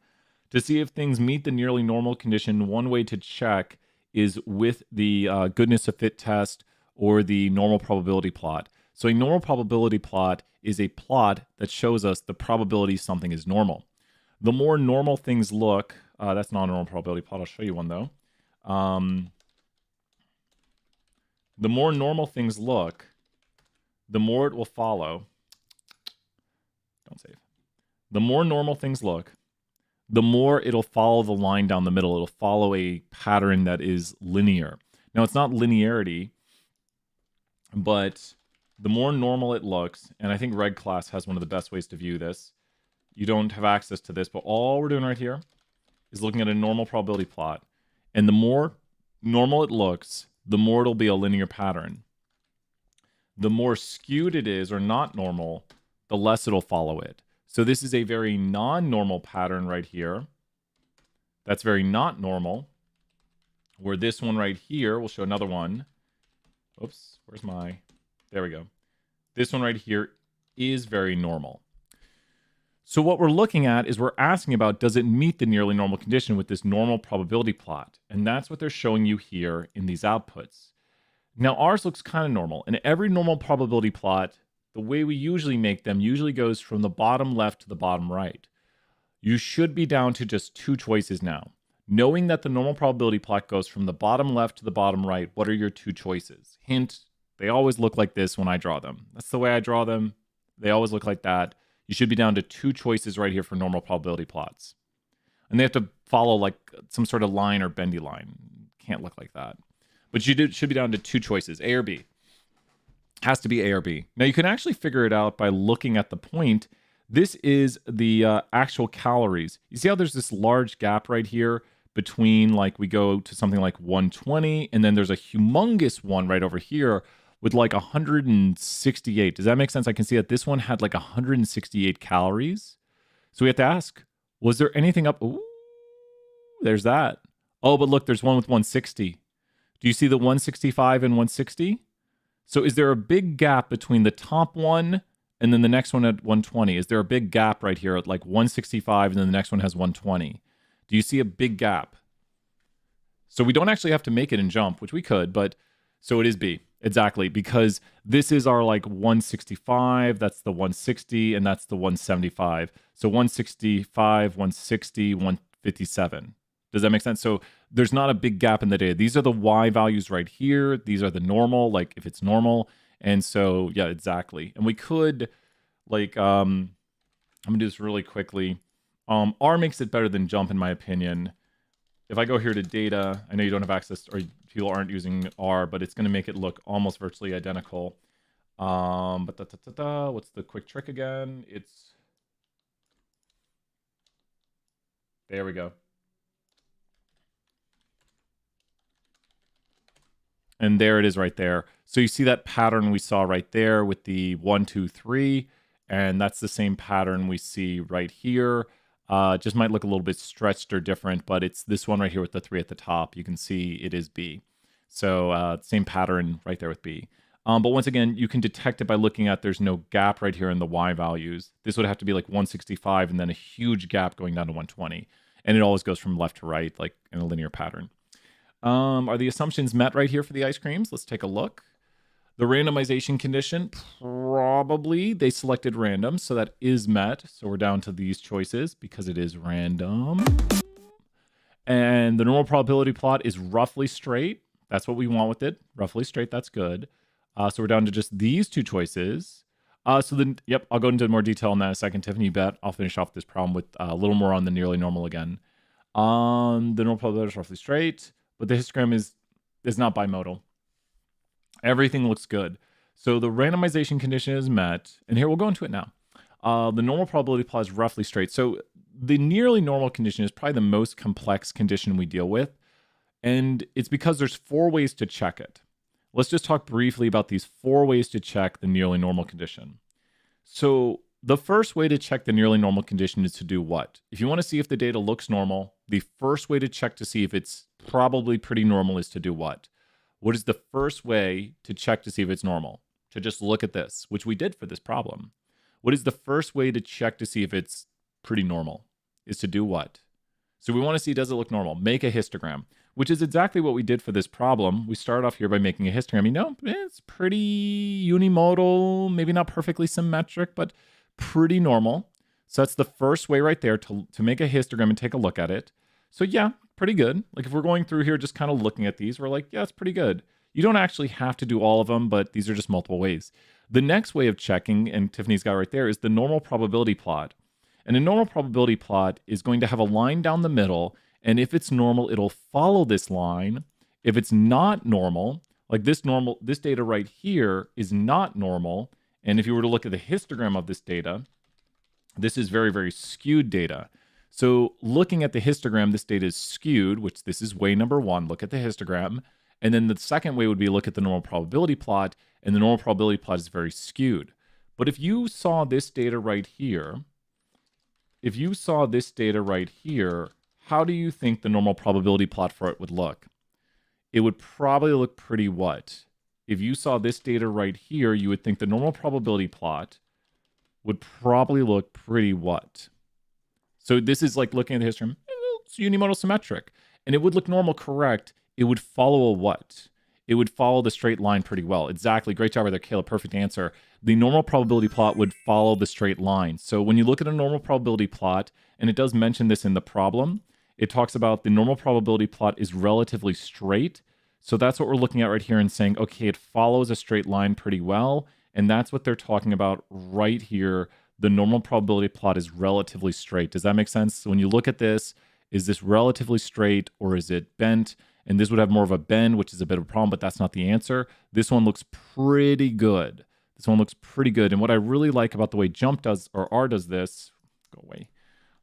[SPEAKER 1] To see if things meet the nearly normal condition, one way to check is with the goodness of fit test or the normal probability plot. So a normal probability plot is a plot that shows us the probability something is normal. The more normal things look, that's not a normal probability plot. I'll show you one though. The more normal things look, the more it will follow. Don't save. The more normal things look, the more it'll follow the line down the middle. It'll follow a pattern that is linear. Now, it's not linearity, but the more normal it looks, and I think Reg class has one of the best ways to view this. You don't have access to this, but all we're doing right here is looking at a normal probability plot. And the more normal it looks, the more it'll be a linear pattern. The more skewed it is or not normal, the less it'll follow it. So this is a very non-normal pattern right here. That's very not normal. Where this one right here, we'll show another one. Oops, where's my... There we go. This one right here is very normal. So what we're looking at is we're asking about, does it meet the nearly normal condition with this normal probability plot? And that's what they're showing you here in these outputs. Now ours looks kind of normal, and every normal probability plot, the way we usually make them usually goes from the bottom left to the bottom right. You should be down to just two choices now. Knowing that the normal probability plot goes from the bottom left to the bottom right, what are your two choices? Hint, they always look like this when I draw them. That's the way I draw them. They always look like that. You should be down to two choices right here for normal probability plots. And they have to follow like some sort of line or bendy line. Can't look like that. But you should be down to two choices, A or B. Has to be A or B. Now you can actually figure it out by looking at the point. This is the actual calories. You see how there's this large gap right here between, like, we go to something like 120, and then there's a humongous one right over here with like 168. Does that make sense? I can see that this one had like 168 calories. So we have to ask, was there anything up? Ooh, there's that. Oh, but look, there's one with 160. Do you see the 165 and 160? So is there a big gap between the top one and then the next one at 120? Is there a big gap right here at like 165 and then the next one has 120? Do you see a big gap? So we don't actually have to make it in jump, which we could, but so it is B. Exactly, because this is our like 165, that's the 160, and that's the 175. So 165, 160, 157. Does that make sense? So there's not a big gap in the data. These are the Y values right here. These are the normal, like if it's normal. And so, yeah, exactly. And we could, like, I'm going to do this really quickly. R makes it better than jump, in my opinion. If I go here to data, I know you don't have access, or people aren't using R, but it's going to make it look almost virtually identical. But what's the quick trick again? There we go. And there it is right there. So you see that pattern we saw right there with the 1, 2, 3, and that's the same pattern we see right here. Just might look a little bit stretched or different, but it's this one right here with the 3 at the top. You can see it is B. So same pattern right there with B. But once again, you can detect it by looking at there's no gap right here in the Y values. This would have to be like 165 and then a huge gap going down to 120. And it always goes from left to right, like in a linear pattern. Are the assumptions met right here for the ice creams? Let's take a look. The randomization condition, probably they selected random, so that is met. So we're down to these choices because it is random. And the normal probability plot is roughly straight. That's what we want with it. Roughly straight, that's good. So we're down to just these two choices. So then, yep, I'll go into more detail on that in a second. Tiffany, you bet. I'll finish off this problem with a little more on the nearly normal again. The normal probability is roughly straight, but the histogram is not bimodal. Everything looks good. So the randomization condition is met. And here we'll go into it now. The normal probability plot is roughly straight. So the nearly normal condition is probably the most complex condition we deal with. And it's because there's 4 ways to check it. Let's just talk briefly about these 4 ways to check the nearly normal condition. So the first way to check the nearly normal condition is to do what? If you want to see if the data looks normal, the first way to check to see if it's probably pretty normal is to do what? what is the first way to check to see if it's normal? To just look at this, which we did for this problem. What is the first way to check to see if it's pretty normal? Is to do what? So we want to see, does it look normal? Make a histogram, which is exactly what we did for this problem. We start off here by making a histogram. You know, it's pretty unimodal, maybe not perfectly symmetric, but pretty normal. So that's the first way right there to make a histogram and take a look at it. So yeah, pretty good. Like if we're going through here, just kind of looking at these, we're like, yeah, it's pretty good. You don't actually have to do all of them, but these are just multiple ways. The next way of checking, and Tiffany's got right there, is the normal probability plot. And a normal probability plot is going to have a line down the middle, and if it's normal, it'll follow this line. If it's not normal, like this data right here is not normal, and if you were to look at the histogram of this data, this is very, very skewed data. So looking at the histogram, this data is skewed, which this is way number one. Look at the histogram. And then the second way would be look at the normal probability plot, and the normal probability plot is very skewed. But if you saw this data right here, how do you think the normal probability plot for it would look? It would probably look pretty what? If you saw this data right here, you would think the normal probability plot would probably look pretty what? So this is like looking at the histogram, it's unimodal symmetric. And it would look normal, correct. It would follow a what? It would follow the straight line pretty well. Exactly. Great job right there, Kayla. Perfect answer. The normal probability plot would follow the straight line. So when you look at a normal probability plot, and it does mention this in the problem, it talks about the normal probability plot is relatively straight. So that's what we're looking at right here and saying, okay, it follows a straight line pretty well. And that's what they're talking about right here. The normal probability plot is relatively straight. Does that make sense? So when you look at this, is this relatively straight or is it bent? And this would have more of a bend, which is a bit of a problem, but that's not the answer. This one looks pretty good. This one looks pretty good. And what I really like about the way Jump does, or R does this, go away.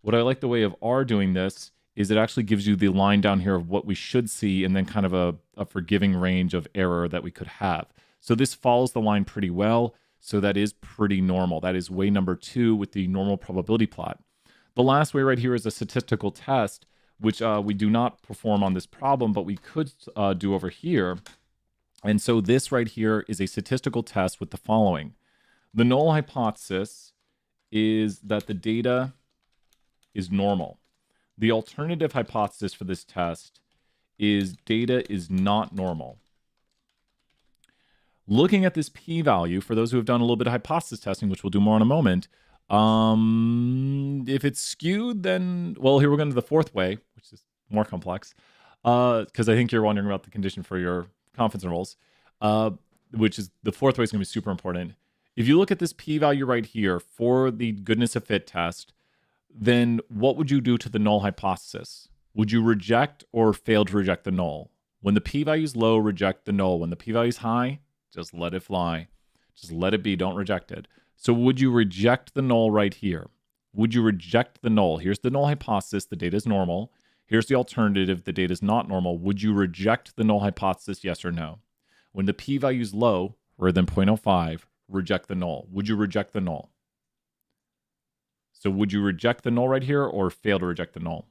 [SPEAKER 1] What I like the way of R doing this is it actually gives you the line down here of what we should see and then kind of a forgiving range of error that we could have. So this follows the line pretty well. So that is pretty normal. That is way number two with the normal probability plot. The last way right here is a statistical test, which we do not perform on this problem, but we could do over here. And so this right here is a statistical test with the following. The null hypothesis is that the data is normal. The alternative hypothesis for this test is data is not normal. Looking at this p-value, for those who have done a little bit of hypothesis testing, which we'll do more in a moment, if it's skewed, then, well, here we're going to the fourth way, which is more complex, because I think you're wondering about the condition for your confidence intervals, which is the fourth way is going to be super important. If you look at this p-value right here for the goodness of fit test, then what would you do to the null hypothesis? Would you reject or fail to reject the null? When the p-value is low, reject the null. When the p-value is high, just let it fly. Just let it be. Don't reject it. So would you reject the null right here? Would you reject the null? Here's the null hypothesis. The data is normal. Here's the alternative. The data is not normal. Would you reject the null hypothesis? Yes or no? When the p-value is low, rather than 0.05, reject the null. Would you reject the null? So would you reject the null right here or fail to reject the null?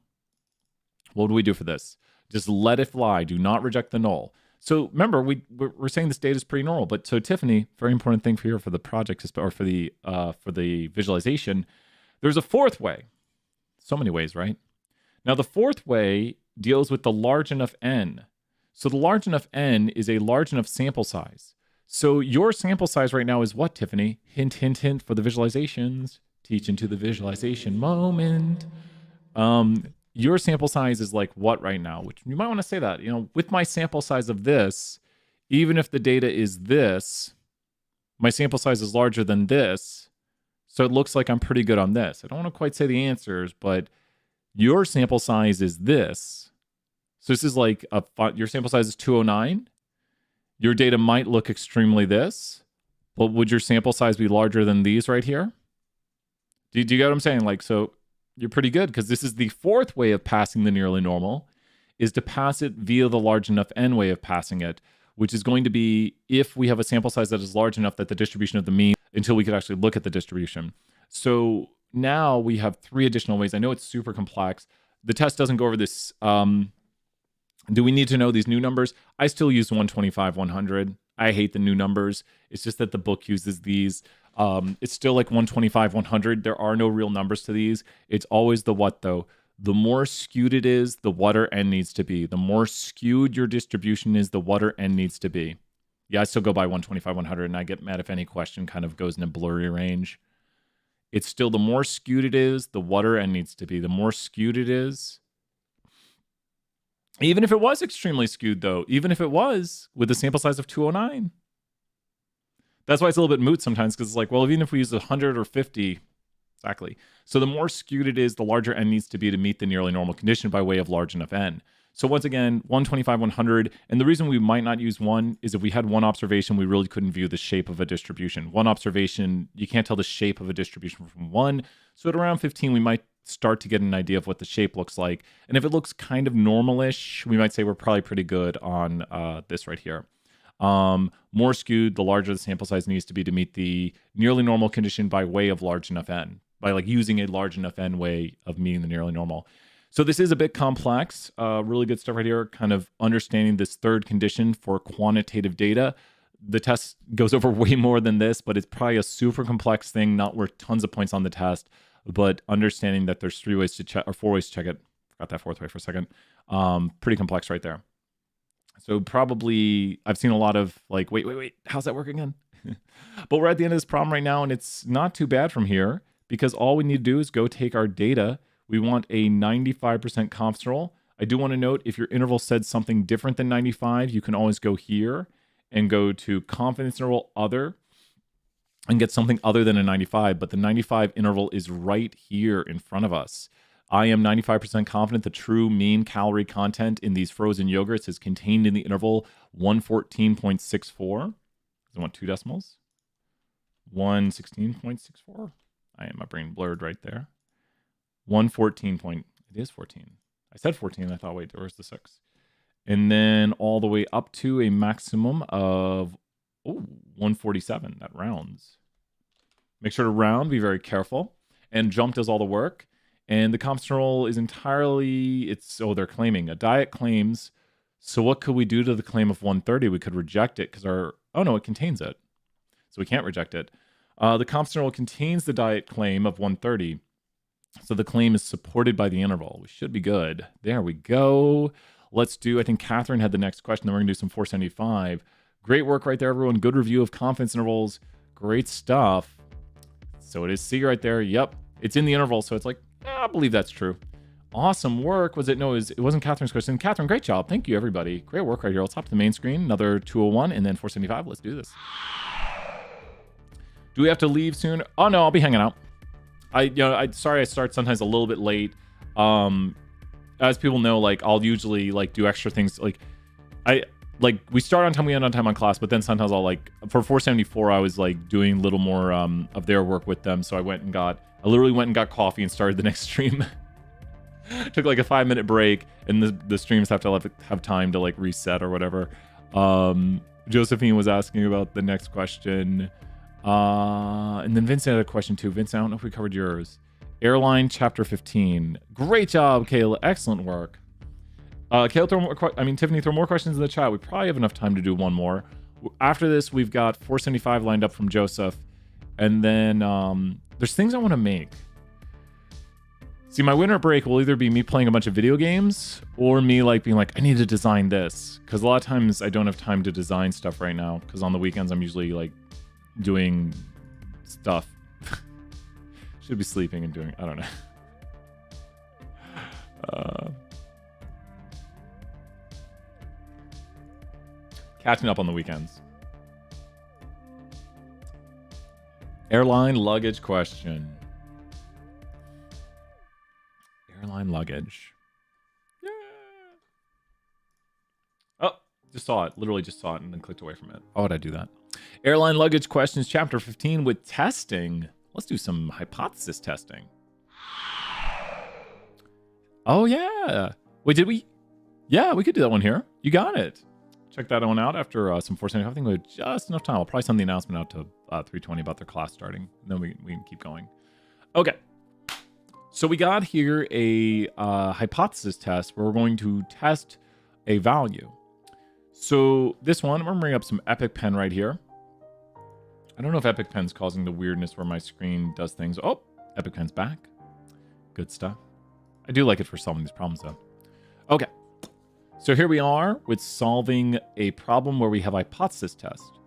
[SPEAKER 1] What do we do for this? Just let it fly. Do not reject the null. So remember, we're saying this data is pretty normal. But so Tiffany, very important thing for here for the project or for the visualization, there's a fourth way. So many ways, right? Now the fourth way deals with the large enough n. So the large enough n is a large enough sample size. So your sample size right now is what, Tiffany? Hint, hint, hint for the visualizations. Teach into the visualization moment. Your sample size is like what right now? Which you might want to say that, with my sample size of this, even if the data is this, my sample size is larger than this. So it looks like I'm pretty good on this. I don't want to quite say the answers, but your sample size is this. So this is like your sample size is 209. Your data might look extremely this, but would your sample size be larger than these right here? Do you get what I'm saying? Like, so you're pretty good because this is the fourth way of passing the nearly normal, is to pass it via the large enough n way of passing it, which is going to be if we have a sample size that is large enough that the distribution of the mean until we could actually look at the distribution. So now we have three additional ways. I know it's super complex. The test doesn't go over this Do we need to know these new numbers? I still use 125, 100. I hate the new numbers. It's just that the book uses these. It's still like 125, 100. There are no real numbers to these. It's always the what, though. The more skewed it is, the what or n needs to be. The more skewed your distribution is, the what or n needs to be. Yeah, I still go by 125, 100, and I get mad if any question kind of goes in a blurry range. It's still the more skewed it is, the what or n needs to be. The more skewed it is, even if it was extremely skewed, though, even if it was with a sample size of 209. That's why it's a little bit moot sometimes, because it's like, well, even if we use 100 or 50, exactly. So the more skewed it is, the larger n needs to be to meet the nearly normal condition by way of large enough n. So once again, 125, 100. And the reason we might not use one is if we had one observation, we really couldn't view the shape of a distribution. One observation, you can't tell the shape of a distribution from one. So at around 15, we might start to get an idea of what the shape looks like. And if it looks kind of normalish, we might say we're probably pretty good on this right here. More skewed, the larger the sample size needs to be to meet the nearly normal condition by way of large enough n, by like using a large enough n way of meeting the nearly normal. So this is a bit complex. Really good stuff right here, kind of understanding this third condition for quantitative data. The test goes over way more than this, but it's probably a super complex thing, not worth tons of points on the test, but understanding that there's 3 ways to check, or 4 ways to check it. Forgot that 4th way for a second. Pretty complex right there. So probably, I've seen a lot of like, wait, how's that work again? But we're at the end of this problem right now, and it's not too bad from here, because all we need to do is go take our data. We want a 95% confidence interval. I do want to note, if your interval said something different than 95, you can always go here and go to confidence interval other and get something other than a 95. But the 95 interval is right here in front of us. I am 95% confident the true mean calorie content in these frozen yogurts is contained in the interval 114.64. Does it want 2 decimals? 116.64. My brain blurred right there. 114 point, it is 14. I said 14, I thought, wait, where's the 6? And then all the way up to a maximum of 147, that rounds. Make sure to round, be very careful. And jump does all the work. And the confidence interval is entirely, they're claiming. A diet claims, so what could we do to the claim of 130? We could reject it because it contains it. So we can't reject it. The confidence interval contains the diet claim of 130. So the claim is supported by the interval. We should be good. There we go. Let's do, I think Catherine had the next question. Then we're going to do some 475. Great work right there, everyone. Good review of confidence intervals. Great stuff. So it is C right there. Yep. It's in the interval. So it's like, I believe that's true. Awesome work. Was it? No, it wasn't Catherine's question. Catherine, great job. Thank you, everybody. Great work right here. Let's hop to the main screen. Another 201 and then 475. Let's do this. Do we have to leave soon? Oh, no, I'll be hanging out. Sorry I start sometimes a little bit late. As people know, like I'll usually like do extra things. We start on time, we end on time on class, but then sometimes I'll for 474, I was like doing a little more of their work with them. So I literally went and got coffee and started the next stream. Took like a 5-minute break, and the streams have to have time to like reset or whatever. Josephine was asking about the next question. And then Vincent had a question too. Vincent, I don't know if we covered yours. Airline chapter 15. Great job, Kayla. Excellent work. Kayla, Tiffany, throw more questions in the chat. We probably have enough time to do one more. After this, we've got 475 lined up from Joseph. And then there's things I want to make. See, my winter break will either be me playing a bunch of video games or me being like, I need to design this. Because a lot of times I don't have time to design stuff right now. Because on the weekends, I'm usually doing stuff. Should be sleeping and doing, I don't know. Catching up on the weekends. Airline luggage question. Airline luggage. Yeah. Oh, just saw it. Literally just saw it and then clicked away from it. Why would I do that? Airline luggage questions, chapter 15 with testing. Let's do some hypothesis testing. Oh, yeah. Wait, did we? Yeah, we could do that one here. You got it. Check that one out after some 475. I think we have just enough time. I'll probably send the announcement out to 320 about their class starting. And then we can keep going. Okay. So we got here a hypothesis test where we're going to test a value. So this one, I'm going to bring up some Epic Pen right here. I don't know if Epic Pen's causing the weirdness where my screen does things. Oh, Epic Pen's back. Good stuff. I do like it for solving these problems, though. Okay. So here we are with solving a problem where we have a hypothesis test.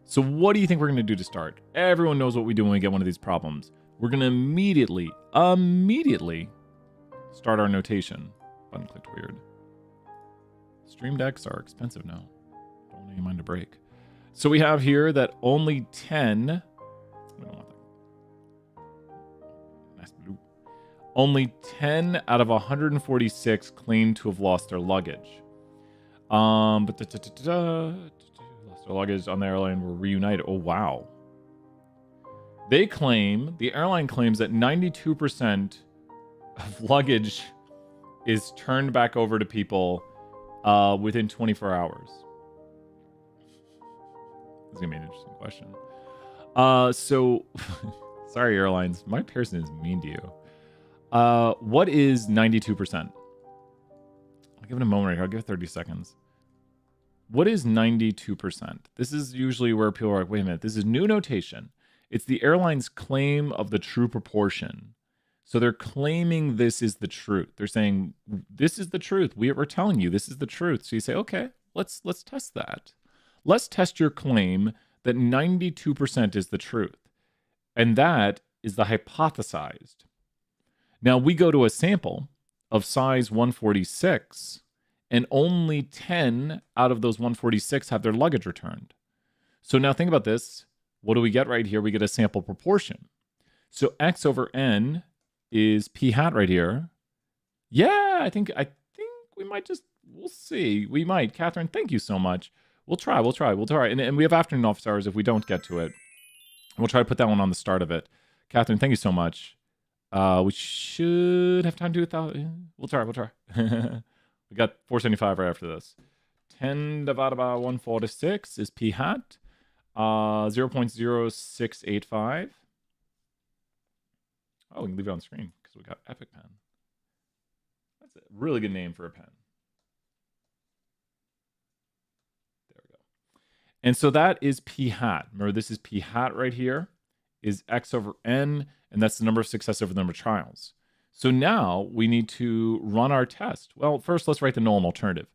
[SPEAKER 1] So what do you think we're going to do to start? Everyone knows what we do when we get one of these problems. We're going to immediately start our notation. Button clicked weird. Stream decks are expensive now. Don't want any mind to break. So we have here that only 10... We don't want that. Nice blue. Only 10 out of 146 claim to have lost their luggage. Lost their luggage on the airline were reunited. Oh, wow. The airline claims that 92% of luggage is turned back over to people within 24 hours. This is going to be an interesting question. So, sorry, airlines. Mike Pearson is mean to you. What is 92%? I'll give it a moment right here. I'll give it 30 seconds. What is 92%? This is usually where people are like, wait a minute, this is new notation. It's the airline's claim of the true proportion. So they're claiming this is the truth. They're saying, this is the truth. We're telling you this is the truth. So you say, okay, let's test that. Let's test your claim that 92% is the truth. And that is the hypothesized. Now we go to a sample of size 146, and only 10 out of those 146 have their luggage returned. So now think about this. What do we get right here? We get a sample proportion. So X over N is P hat right here. Yeah, I think we might we'll see. We might. Catherine, thank you so much. We'll try. And we have afternoon office hours if we don't get to it. We'll try to put that one on the start of it. Catherine, thank you so much. We should have time to do it without... We'll try. We got 475 right after this. 10 divided by 146 is P hat. 0.0685. Oh, we can leave it on screen because we got Epic Pen. That's a really good name for a pen. There we go. And so that is P hat. Remember, this is P hat right here, is X over N, and that's the number of success over the number of trials. So now we need to run our test. Well, first, let's write the null and alternative.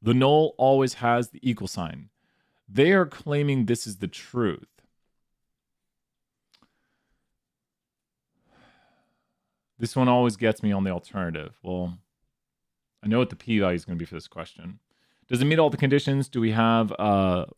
[SPEAKER 1] The null always has the equal sign. They are claiming this is the truth. This one always gets me on the alternative. Well, I know what the p-value is going to be for this question. Does it meet all the conditions? Do we have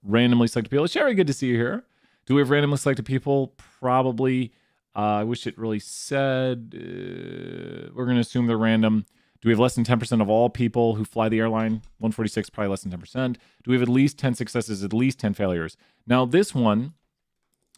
[SPEAKER 1] randomly selected people? Sherry, good to see you here. Do we have randomly selected people? Probably. I wish it really said. We're going to assume they're random. Do we have less than 10% of all people who fly the airline? 146, probably less than 10%. Do we have at least 10 successes, at least 10 failures? Now, this one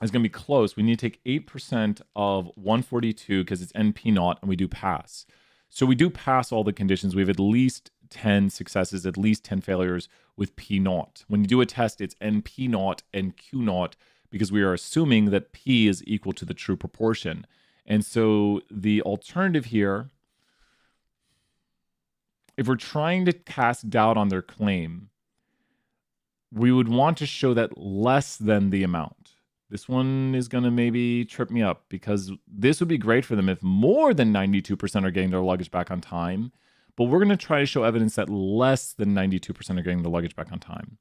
[SPEAKER 1] is going to be close. We need to take 8% of 142 because it's NP naught, and we do pass. So we do pass all the conditions. We have at least 10 successes, at least 10 failures with P naught. When you do a test, it's NP naught and Q naught because we are assuming that P is equal to the true proportion. And so the alternative here, if we're trying to cast doubt on their claim, we would want to show that less than the amount. This one is going to maybe trip me up because this would be great for them if more than 92% are getting their luggage back on time. But we're going to try to show evidence that less than 92% are getting their luggage back on time.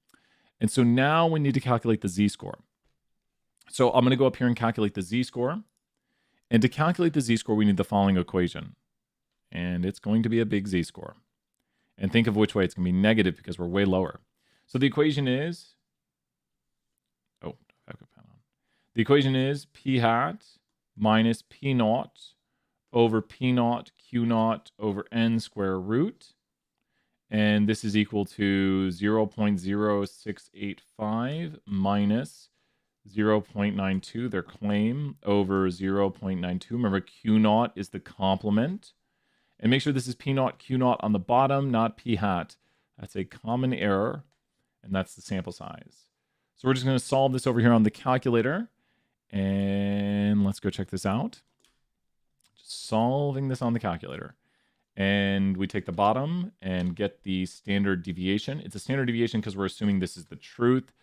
[SPEAKER 1] And so now we need to calculate the z-score. So I'm going to go up here and calculate the z-score. And to calculate the z-score, we need the following equation. And it's going to be a big z-score. And think of which way it's going to be negative because we're way lower. So the equation is... Oh, I've got pen on. The equation is P hat minus P naught over P naught Q naught over N square root. And this is equal to 0.0685 minus 0.92, their claim, over 0.92. Remember, Q naught is the complement. And make sure this is P naught, Q naught on the bottom, not P hat. That's a common error, and that's the sample size. So we're just going to solve this over here on the calculator. And let's go check this out. Just solving this on the calculator. And we take the bottom and get the standard deviation. It's a standard deviation because we're assuming this is the truth.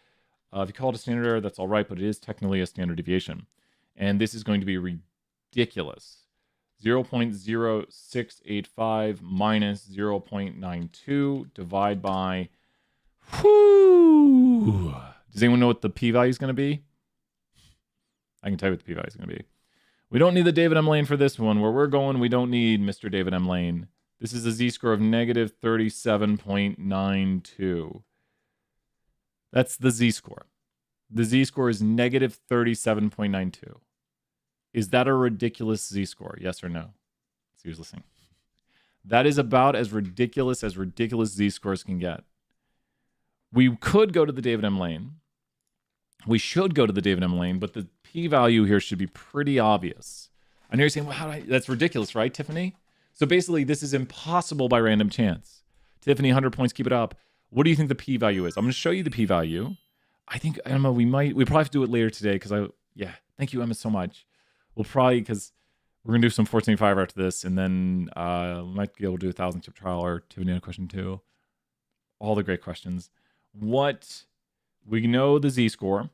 [SPEAKER 1] If you call it a standard error, that's all right, but it is technically a standard deviation. And this is going to be ridiculous. 0.0685 minus 0.92 divide by... Whoo! Does anyone know what the p-value is going to be? I can tell you what the p-value is going to be. We don't need the David M. Lane for this one. Where we're going, we don't need Mr. David M. Lane. This is a z-score of negative 37.92. That's the z-score. The z-score is negative 37.92. Is that a ridiculous z-score? Yes or no? Let's see who's listening. That is about as ridiculous z-scores can get. We could go to the David M. Lane. We should go to the David M. Lane, but the p-value here should be pretty obvious. I know you're saying, well, that's ridiculous, right, Tiffany? So basically, this is impossible by random chance. Tiffany, 100 points, keep it up. What do you think the p-value is? I'm going to show you the p-value. I think, Emma, we probably have to do it later today because thank you, Emma, so much. We'll probably, because we're going to do some 475 after this, and then we might be able to do a 1,000 chip trial or Tiffany question 2. All the great questions. What, we know the z-score.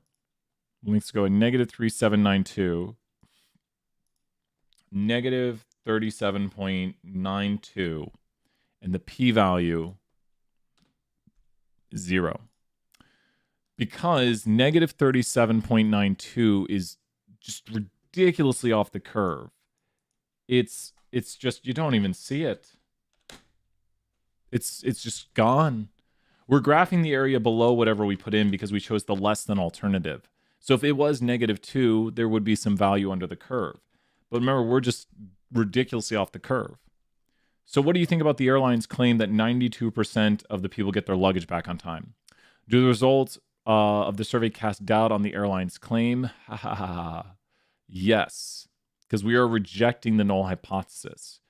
[SPEAKER 1] Let's go at negative 3792. Negative 37.92. And the p-value is 0. Because negative 37.92 is just ridiculously off the curve. It's just, you don't even see it. It's just gone. We're graphing the area below whatever we put in because we chose the less than alternative. So if it was -2, there would be some value under the curve. But remember, we're just ridiculously off the curve. So what do you think about the airline's claim that 92% of the people get their luggage back on time? Do the results of the survey cast doubt on the airline's claim? Ha ha ha. Yes, because we are rejecting the null hypothesis.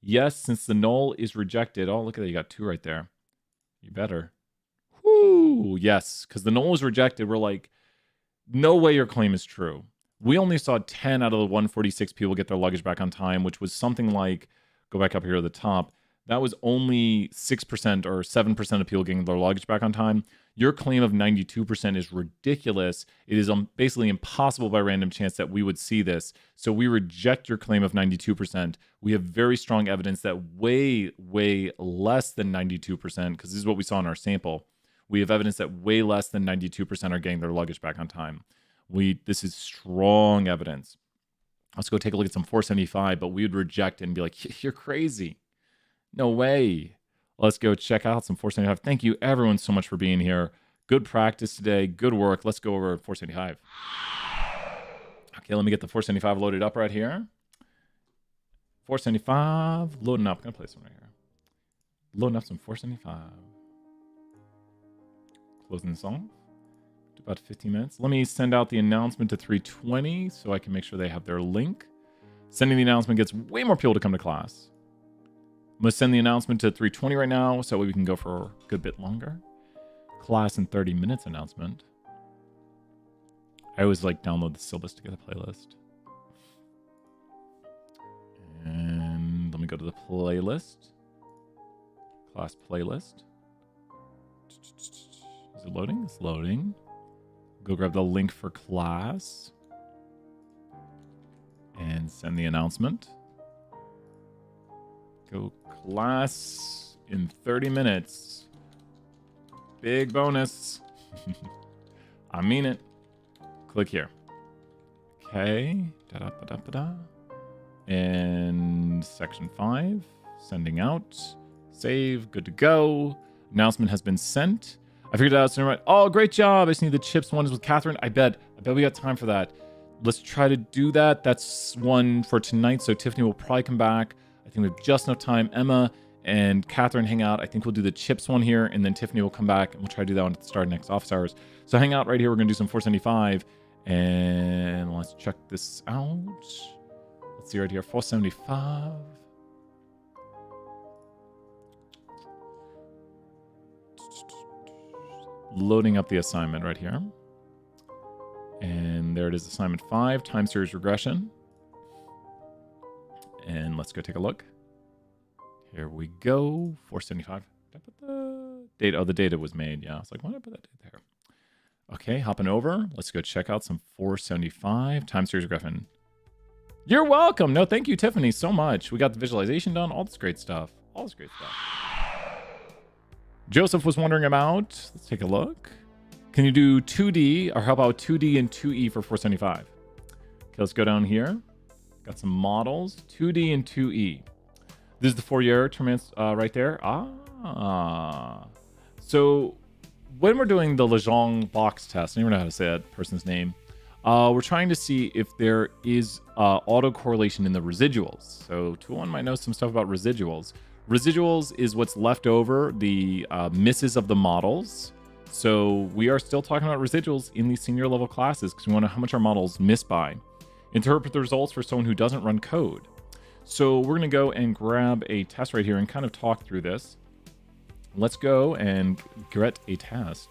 [SPEAKER 1] Yes, since the null is rejected. Oh, look at that. You got 2 right there. You better. Whoo! Yes, because the null is rejected. We're like, no way your claim is true. We only saw 10 out of the 146 people get their luggage back on time, which was something like, go back up here to the top, that was only 6% or 7% of people getting their luggage back on time. Your claim of 92% is ridiculous. It is basically impossible by random chance that we would see this. So we reject your claim of 92%. We have very strong evidence that way, way less than 92%, because this is what we saw in our sample. We have evidence that way less than 92% are getting their luggage back on time. This is strong evidence. Let's go take a look at some 475, but we would reject it and be like, you're crazy. No way. Let's go check out some 475. Thank you, everyone, so much for being here. Good practice today. Good work. Let's go over 475. Okay, let me get the 475 loaded up right here. 475, loading up. I'm going to place one right here. Loading up some 475. Closing this off. About 15 minutes. Let me send out the announcement to 320 so I can make sure they have their link. Sending the announcement gets way more people to come to class. I'm going to send the announcement to 320 right now so we can go for a good bit longer. Class in 30 minutes announcement. I always download the syllabus to get a playlist. And let me go to the playlist. Class playlist. Is it loading? It's loading. Go grab the link for class. And send the announcement. Go class in 30 minutes. Big bonus. I mean it. Click here. Okay. Da-da-ba-da-ba-da. And section 5. Sending out. Save. Good to go. Announcement has been sent. I figured it out sooner. Right. Oh, great job. I just need the chips. One is with Catherine. I bet we got time for that. Let's try to do that. That's one for tonight. So Tiffany will probably come back. I think we have just enough time. Emma and Catherine hang out. I think we'll do the chips one here, and then Tiffany will come back, and we'll try to do that one at the start of next office hours. So hang out right here. We're going to do some 475, and let's check this out. Let's see right here, 475. Loading up the assignment right here. And there it is, assignment 5, time series regression. And let's go take a look. Here we go. 475. Did I put the date? Oh, the data was made. Yeah. I was like, why did I put that date there? Okay, hopping over. Let's go check out some 475 time series Griffin. You're welcome. No, thank you, Tiffany, so much. We got the visualization done. All this great stuff. All this great stuff. Joseph was wondering about, let's take a look. Can you do 2D, or how about 2D and 2E for 475? Okay, let's go down here. Got some models, 2D and 2E. This is the Fourier transform right there. So when we're doing the Ljung-Box test, I don't even know how to say that person's name. We're trying to see if there is autocorrelation in the residuals. So 201 might know some stuff about residuals. Residuals is what's left over, the misses of the models. So we are still talking about residuals in these senior level classes because we want to know how much our models miss by. Interpret the results for someone who doesn't run code. So we're going to go and grab a test right here and kind of talk through this. Let's go and get a test.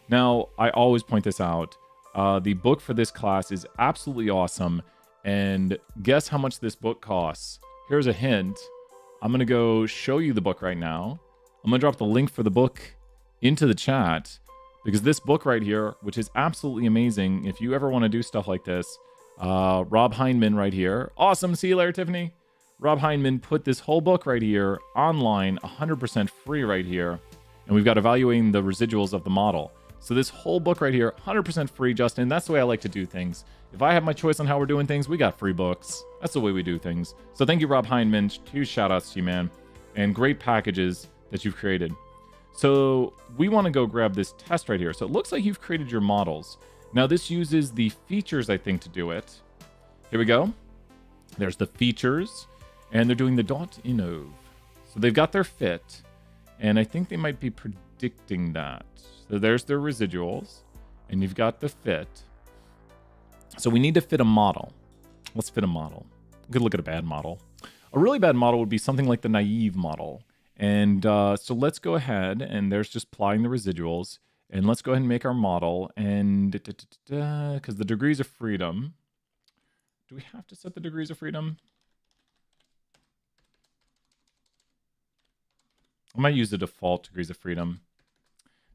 [SPEAKER 1] Now, I always point this out. The book for this class is absolutely awesome. And guess how much this book costs? Here's a hint. I'm going to go show you the book right now. I'm going to drop the link for the book into the chat because this book right here, which is absolutely amazing, if you ever want to do stuff like this, Rob Hindman right here. Awesome. See you later, Tiffany. Rob Hindman put this whole book right here online, 100% free right here. And we've got evaluating the residuals of the model. So this whole book right here, 100% free, Justin. That's the way I like to do things. If I have my choice on how we're doing things, we got free books. That's the way we do things. So thank you, Rob Hindman. Huge shout outs to you, man. And great packages that you've created. So we want to go grab this test right here. So it looks like you've created your models. Now this uses the features, I think, to do it. Here we go. There's the features. And they're doing the dot innov. So they've got their fit. And I think they might be predicting that. So there's their residuals. And you've got the fit. So we need to fit a model. Let's fit a model. We could look at a bad model. A really bad model would be something like the naive model. And so let's go ahead. And there's just plotting the residuals. And let's go ahead and make our model. And because the degrees of freedom. Do we have to set the degrees of freedom? I might use the default degrees of freedom.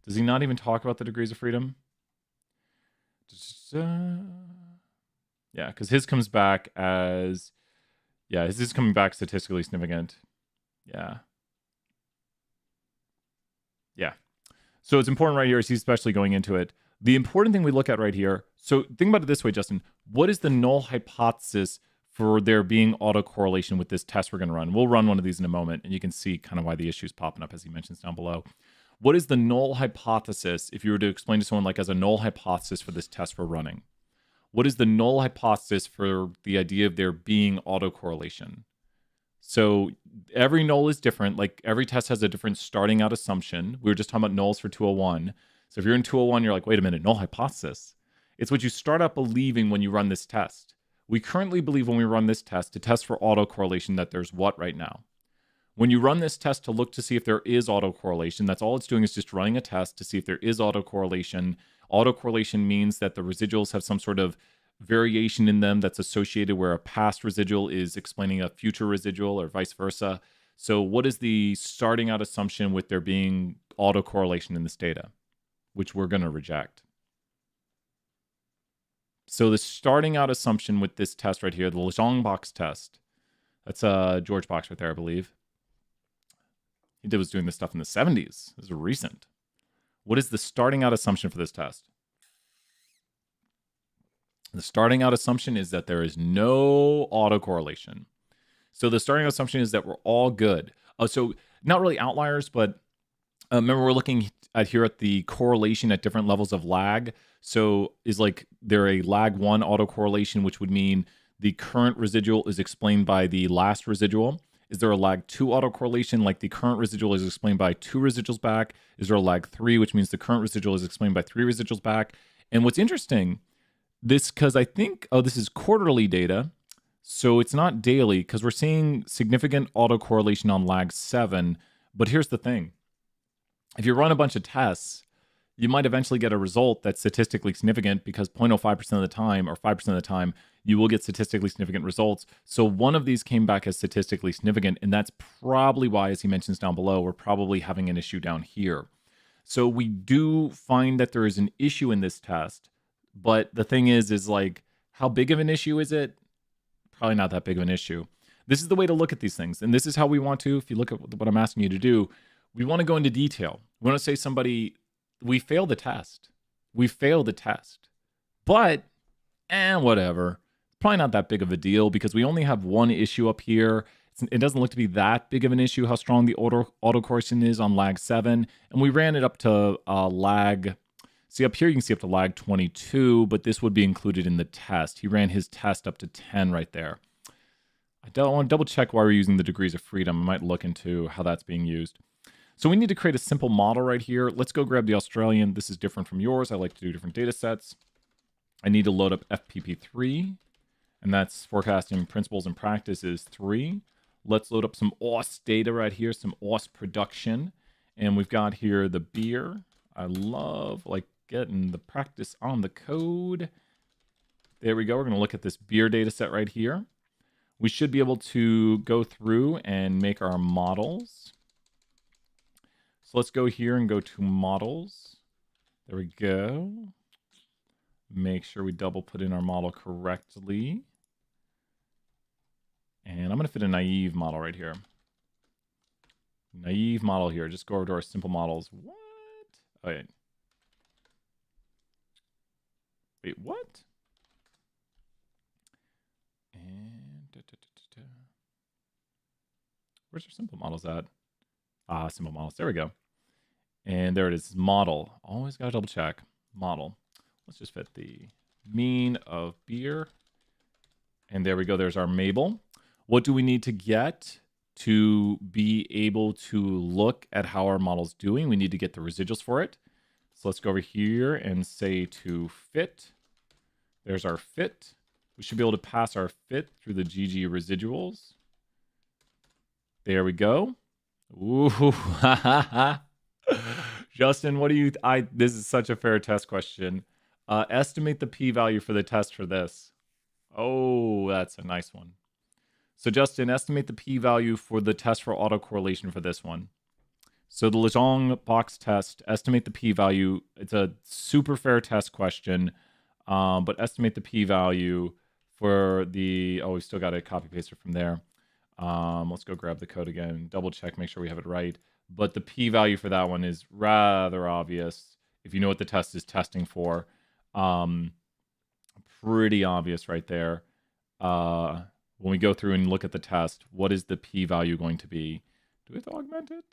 [SPEAKER 1] Does he not even talk about the degrees of freedom? Yeah, because his comes back as... Yeah, his is coming back statistically significant. Yeah. Yeah. So it's important right here as he's especially going into it. The important thing we look at right here... So think about it this way, Justin. What is the null hypothesis for there being autocorrelation with this test we're going to run? We'll run one of these in a moment, and you can see kind of why the issue is popping up as he mentions down below. What is the null hypothesis, if you were to explain to someone like as a null hypothesis for this test we're running? What is the null hypothesis for the idea of there being autocorrelation? So every null is different. Like every test has a different starting out assumption. We were just talking about nulls for 201. So if you're in 201, you're like, wait a minute, null hypothesis. It's what you start out believing when you run this test. We currently believe when we run this test to test for autocorrelation that there's what right now? When you run this test to look to see if there is autocorrelation, that's all it's doing is just running a test to see if there is autocorrelation. Autocorrelation means that the residuals have some sort of variation in them that's associated where a past residual is explaining a future residual or vice versa. So what is the starting out assumption with there being autocorrelation in this data, which we're going to reject? So the starting out assumption with this test right here, the Ljung-Box test, that's George Box right there, I believe. He was doing this stuff in the 70s. This is recent. What is the starting out assumption for this test? The starting out assumption is that there is no autocorrelation. So the starting assumption is that we're all good. So not really outliers, but remember we're looking at here at the correlation at different levels of lag. So is like there a lag 1 autocorrelation, which would mean the current residual is explained by the last residual? Is there a lag 2 autocorrelation, like the current residual is explained by 2 residuals back? Is there a lag 3, which means the current residual is explained by 3 residuals back? And what's interesting, this, because I think, this is quarterly data, so it's not daily, because we're seeing significant autocorrelation on lag 7. But here's the thing. If you run a bunch of tests, you might eventually get a result that's statistically significant because 0.05% of the time or 5% of the time, you will get statistically significant results. So one of these came back as statistically significant, and that's probably why, as he mentions down below, we're probably having an issue down here. So we do find that there is an issue in this test, but the thing is like, how big of an issue is it? Probably not that big of an issue. This is the way to look at these things. And this is how we want to, if you look at what I'm asking you to do, we want to go into detail. We want to say somebody, we failed the test. We failed the test. But, whatever. Probably not that big of a deal because we only have one issue up here. It doesn't look to be that big of an issue how strong the autocorrelation is on lag 7. And we ran it up to lag. See, up here you can see up to lag 22, but this would be included in the test. He ran his test up to 10 right there. I want to double check why we're using the degrees of freedom. I might look into how that's being used. So we need to create a simple model right here. Let's go grab the Australian. This is different from yours. I like to do different data sets. I need to load up FPP3, and that's forecasting principles and practices 3. Let's load up some AUS data right here, some AUS production. And we've got here the beer. I love like getting the practice on the code. There we go. We're going to look at this beer data set right here. We should be able to go through and make our models. So let's go here and go to models. There we go. Make sure we double put in our model correctly. And I'm going to fit a naive model right here. Naive model here. Just go over to our simple models. What? Oh, yeah. Wait, what? And where's our simple models at? Simple models. There we go. And there it is. Model. Always got to double check. Model. Let's just fit the mean of beer. And there we go. There's our Mabel. What do we need to get to be able to look at how our model's doing? We need to get the residuals for it. So let's go over here and say to fit. There's our fit. We should be able to pass our fit through the GG residuals. There we go. Ooh, Justin, what do you? This is such a fair test question. Estimate the p-value for the test for this. Oh, that's a nice one. So Justin, estimate the p-value for the test for autocorrelation for this one. So the Ljung-Box test, estimate the p-value. It's a super fair test question, but estimate the p-value for the. Oh, we still got to copy paste it from there. Let's go grab the code again, double check, make sure we have it right. But the p-value for that one is rather obvious if you know what the test is testing for. Pretty obvious right there. When we go through and look at the test, what is the p-value going to be? Do we have to augment it?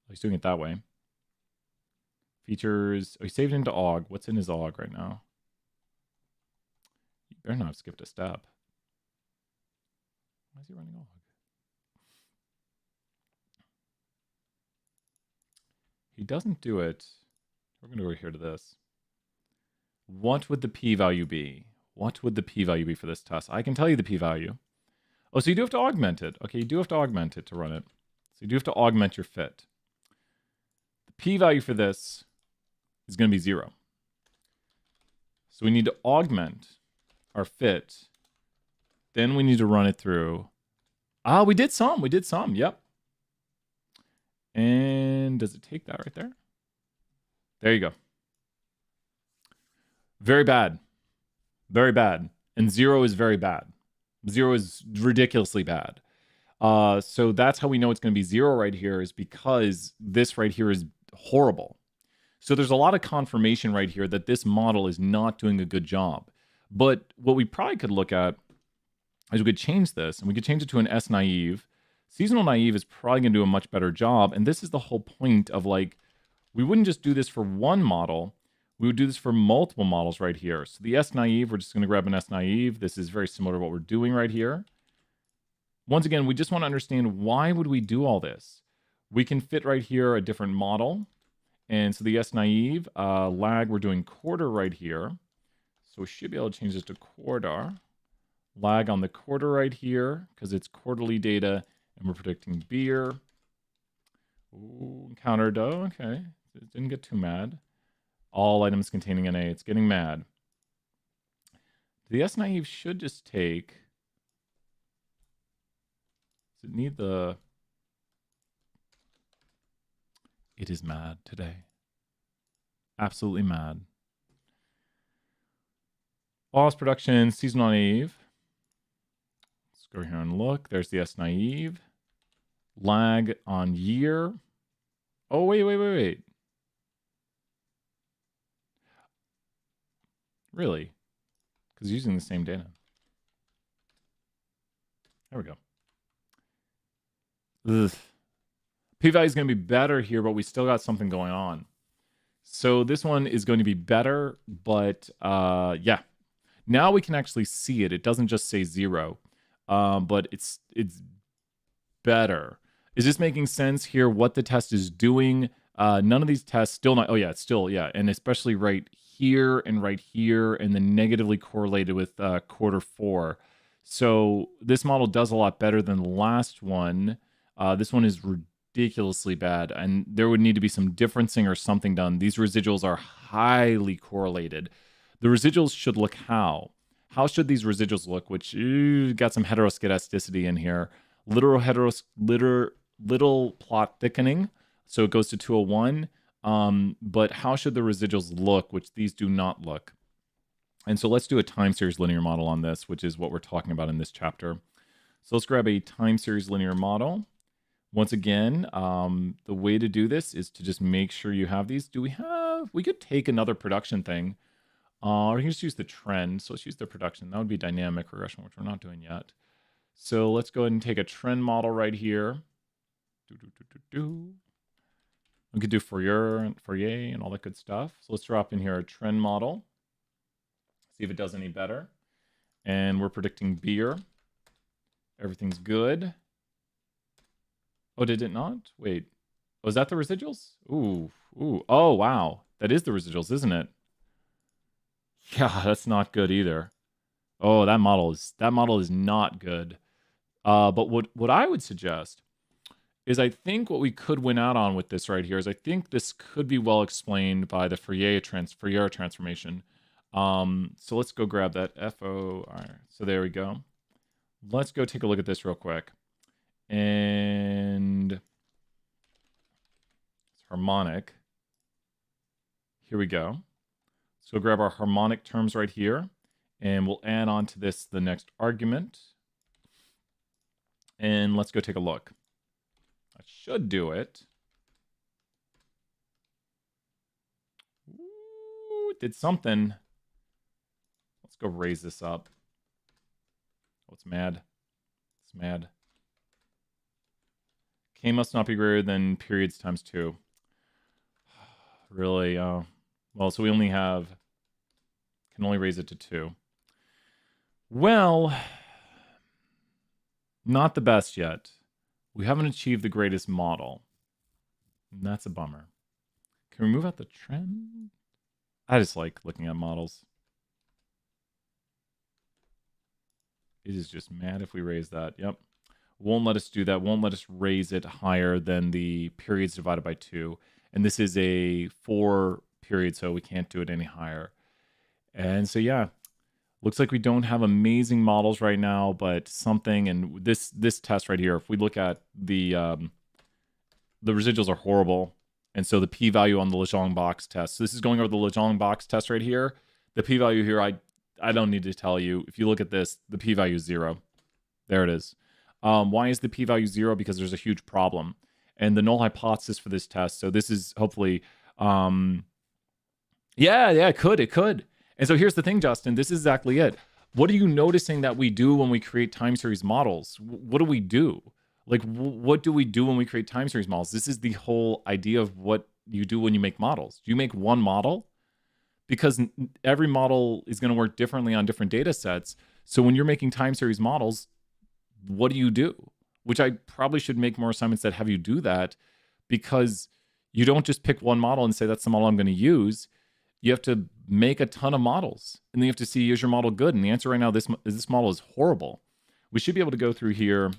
[SPEAKER 1] Oh, he's doing it that way. Features. Oh, he saved it into aug. What's in his aug right now? You better not have skipped a step. Why is he running aug? He doesn't do it. We're going to go over here to this. What would the p-value be? What would the p-value be for this test? I can tell you the p-value. Oh, so you do have to augment it. Okay, you do have to augment it to run it. So you do have to augment your fit. The p-value for this is going to be 0. So we need to augment our fit. Then we need to run it through. We did some. We did some. Yep. And does it take that right there? There you go. Very bad. Very bad. And 0 is very bad. 0 is ridiculously bad. So that's how we know it's going to be 0 right here, is because this right here is horrible. So there's a lot of confirmation right here that this model is not doing a good job. But what we probably could look at is we could change this, and we could change it to an S naive. Seasonal naive is probably going to do a much better job. And this is the whole point of, like, we wouldn't just do this for one model. We would do this for multiple models right here. So the S naive, we're just going to grab an S naive. This is very similar to what we're doing right here. Once again, we just want to understand, why would we do all this? We can fit right here a different model. And so the S naive, lag, we're doing quarter right here. So we should be able to change this to quarter. Lag on the quarter right here, because it's quarterly data, and we're predicting beer. Ooh, counter dough, okay. It didn't get too mad. All items containing NA, it's getting mad. The S naive should just take. Does it need the? It is mad today. Absolutely mad. Loss production, seasonal naive. Let's go here and look. There's the S naive. Lag on year. Oh, wait. Really? Because using the same data. There we go. Ugh. P-value is going to be better here, but we still got something going on. So this one is going to be better, but yeah. Now we can actually see it. It doesn't just say 0, but it's better. Is this making sense here? What the test is doing? None of these tests still not. Oh yeah, it's still yeah, and especially right here, and then negatively correlated with quarter 4. So this model does a lot better than the last one. This one is ridiculously bad, and there would need to be some differencing or something done. These residuals are highly correlated. The residuals should look how? How should these residuals look? Which got some heteroscedasticity in here. Little plot thickening, so it goes to 201. But how should the residuals look, which these do not look? And so let's do a time series linear model on this, which is what we're talking about in this chapter. So let's grab a time series linear model. Once again, the way to do this is to just make sure you have these. We could take another production thing. Or we can just use the trend. So let's use the production. That would be dynamic regression, which we're not doing yet. So let's go ahead and take a trend model right here. We could do Fourier and all that good stuff. So let's drop in here a trend model. See if it does any better. And we're predicting beer. Everything's good. Oh, did it not? Wait. Was that the residuals? Ooh. Oh, wow. That is the residuals, isn't it? Yeah, that's not good either. Oh, that model is not good. But what I would suggest is I think what we could win out on with this right here is I think this could be well explained by the Fourier transformation. So let's go grab that FOR. So there we go. Let's go take a look at this real quick. And it's harmonic. Here we go. So grab our harmonic terms right here, and we'll add on to this the next argument. And let's go take a look. I should do it. Ooh, it did something. Let's go raise this up. Oh, it's mad. It's mad. K must not be greater than periods times 2. Really? Well, so we only can only raise it to 2. Well, not the best yet. We haven't achieved the greatest model. And that's a bummer. Can we move out the trend? I just like looking at models. It is just mad if we raise that. Yep. Won't let us do that. Won't let us raise it higher than the periods divided by 2. And this is a 4 period, so we can't do it any higher. And so, yeah, looks like we don't have amazing models right now, but something. And this test right here, if we look at the residuals are horrible. And so the p-value on the Ljung-Box test. So this is going over the Ljung-Box test right here. The p-value here, I don't need to tell you. If you look at this, the p-value is 0. There it is. Why is the p-value 0? Because there's a huge problem. And the null hypothesis for this test, so this is hopefully, yeah, it could. And so here's the thing, Justin, this is exactly it. What are you noticing that we do when we create time series models? What do we do? Like, what do we do when we create time series models? This is the whole idea of what you do when you make models. Do you make one model? Because every model is going to work differently on different data sets. So when you're making time series models, what do you do? Which I probably should make more assignments that have you do that, because you don't just pick one model and say, that's the model I'm going to use. You have to make a ton of models, and then you have to see, is your model good? And the answer right now, this model is horrible. We should be able to go through here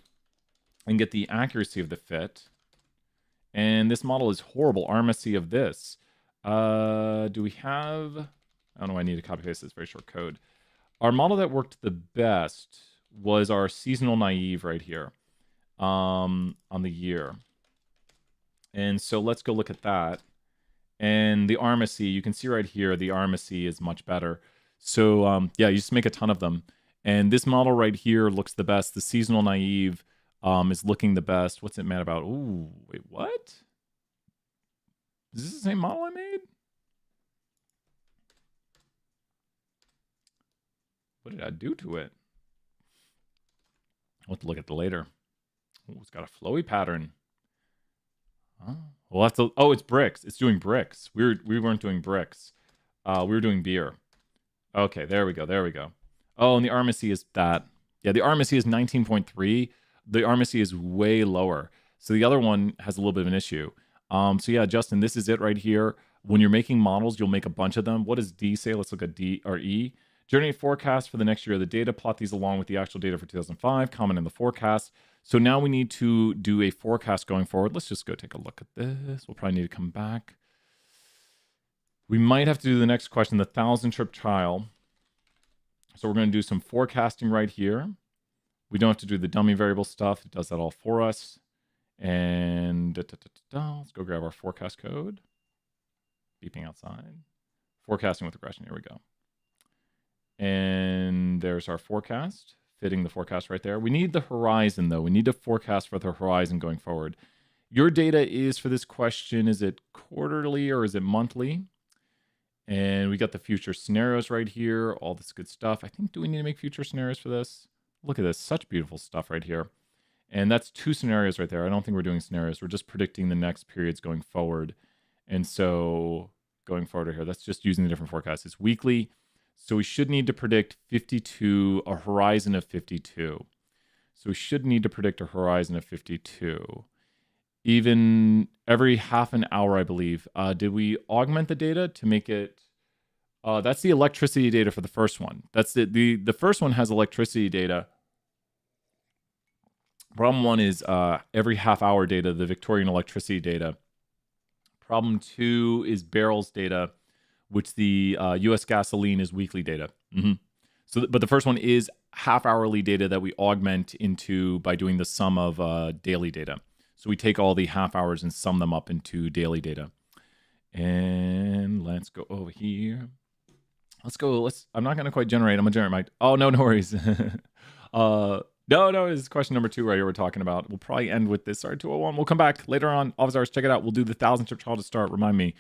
[SPEAKER 1] and get the accuracy of the fit. And this model is horrible. RMSE of this. Do we have... I don't know, I need to copy paste this very short code. Our model that worked the best was our seasonal naive right here on the year. And so let's go look at that. And the Armacy, you can see right here, the Armacy is much better. So yeah, you just make a ton of them. And this model right here looks the best. The seasonal naive is looking the best. What's it mad about? Ooh, wait, what? Is this the same model I made? What did I do to it? I'll have to look at it later. Ooh, it's got a flowy pattern. Oh, we'll have to. Oh, it's bricks. It's doing bricks. We weren't doing bricks. We were doing beer. Okay, there we go. There we go. Oh, and the Armacy is that. Yeah, the Armacy is 19.3. The Armacy is way lower. So the other one has a little bit of an issue. So yeah, Justin, this is it right here. When you're making models, you'll make a bunch of them. What does D say? Let's look at D or E. Generate forecast for the next year of the data. Plot these along with the actual data for 2005. Comment in the forecast. So now we need to do a forecast going forward. Let's just go take a look at this. We'll probably need to come back. We might have to do the next question, the 1,000-trip trial. So we're going to do some forecasting right here. We don't have to do the dummy variable stuff. It does that all for us. And let's go grab our forecast code. Beeping outside. Forecasting with regression. Here we go. And there's our forecast. Fitting the forecast right there. We need the horizon, though. We need to forecast for the horizon going forward. Your data is, for this question, is it quarterly or is it monthly? And we got the future scenarios right here. All this good stuff. I think, do we need to make future scenarios for this? Look at this. Such beautiful stuff right here. And that's 2 scenarios right there. I don't think we're doing scenarios. We're just predicting the next periods going forward. And so going forward here, that's just using the different forecasts. It's weekly. So we should need to predict 52, a horizon of 52. So we should need to predict a horizon of 52. Even every half an hour, I believe. Did we augment the data to make it? That's the electricity data for the first one. That's the first one has electricity data. Problem 1 is every half hour data, the Victorian electricity data. Problem 2 is barrels data, which the U.S. gasoline is weekly data. So, but the first one is half hourly data that we augment into by doing the sum of daily data. So we take all the half hours and sum them up into daily data. And let's go over here. I'm not going to quite generate. I'm going to generate my, oh, no worries. No, this is question number 2 right here we're talking about. We'll probably end with this. Sorry, 201. We'll come back later on. Office hours, check it out. We'll do the 1,000-trip trial to start. Remind me.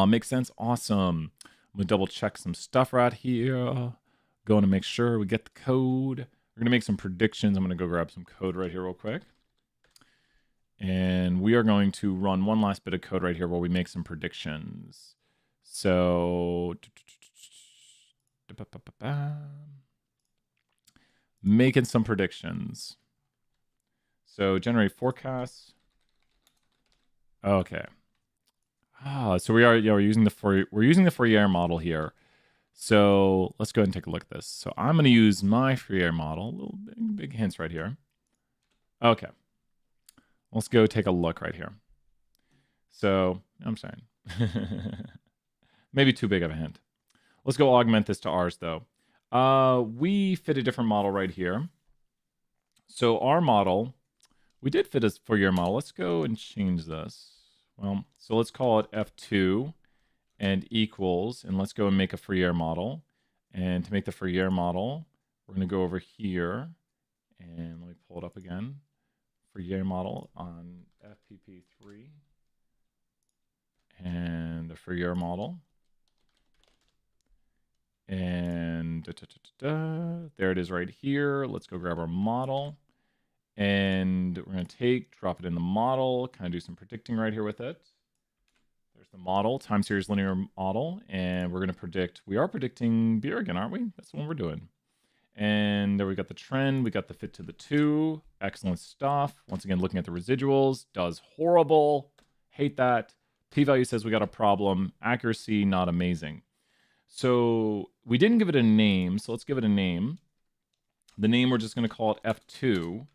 [SPEAKER 1] Makes sense? Awesome. I'm going to double check some stuff right here. Going to make sure we get the code. We're going to make some predictions. I'm going to go grab some code right here real quick. And we are going to run one last bit of code right here while we make some predictions. So, making some predictions. So generate forecasts. Okay. So we're using the Fourier model here. So let's go ahead and take a look at this. So I'm going to use my Fourier model. Little big hints right here. Okay. Let's go take a look right here. So I'm sorry. Maybe too big of a hint. Let's go augment this to ours though. We fit a different model right here. So our model, we did fit a Fourier model. Let's go and change this. Well, so let's call it F2 and equals, and let's go and make a Fourier model. And to make the Fourier model, we're going to go over here and let me pull it up again. Fourier model on FPP3 and the Fourier model. And there it is right here. Let's go grab our model. And we're going to drop it in the model, kind of do some predicting right here with it. There's the model, time series linear model. And we're going to predict, we are predicting beer again, aren't we? That's the one we're doing. And there we got the trend. We got the fit to the 2. Excellent stuff. Once again, looking at the residuals. Does horrible. Hate that. P-value says we got a problem. Accuracy, not amazing. So we didn't give it a name. So let's give it a name. The name, we're just going to call it F2.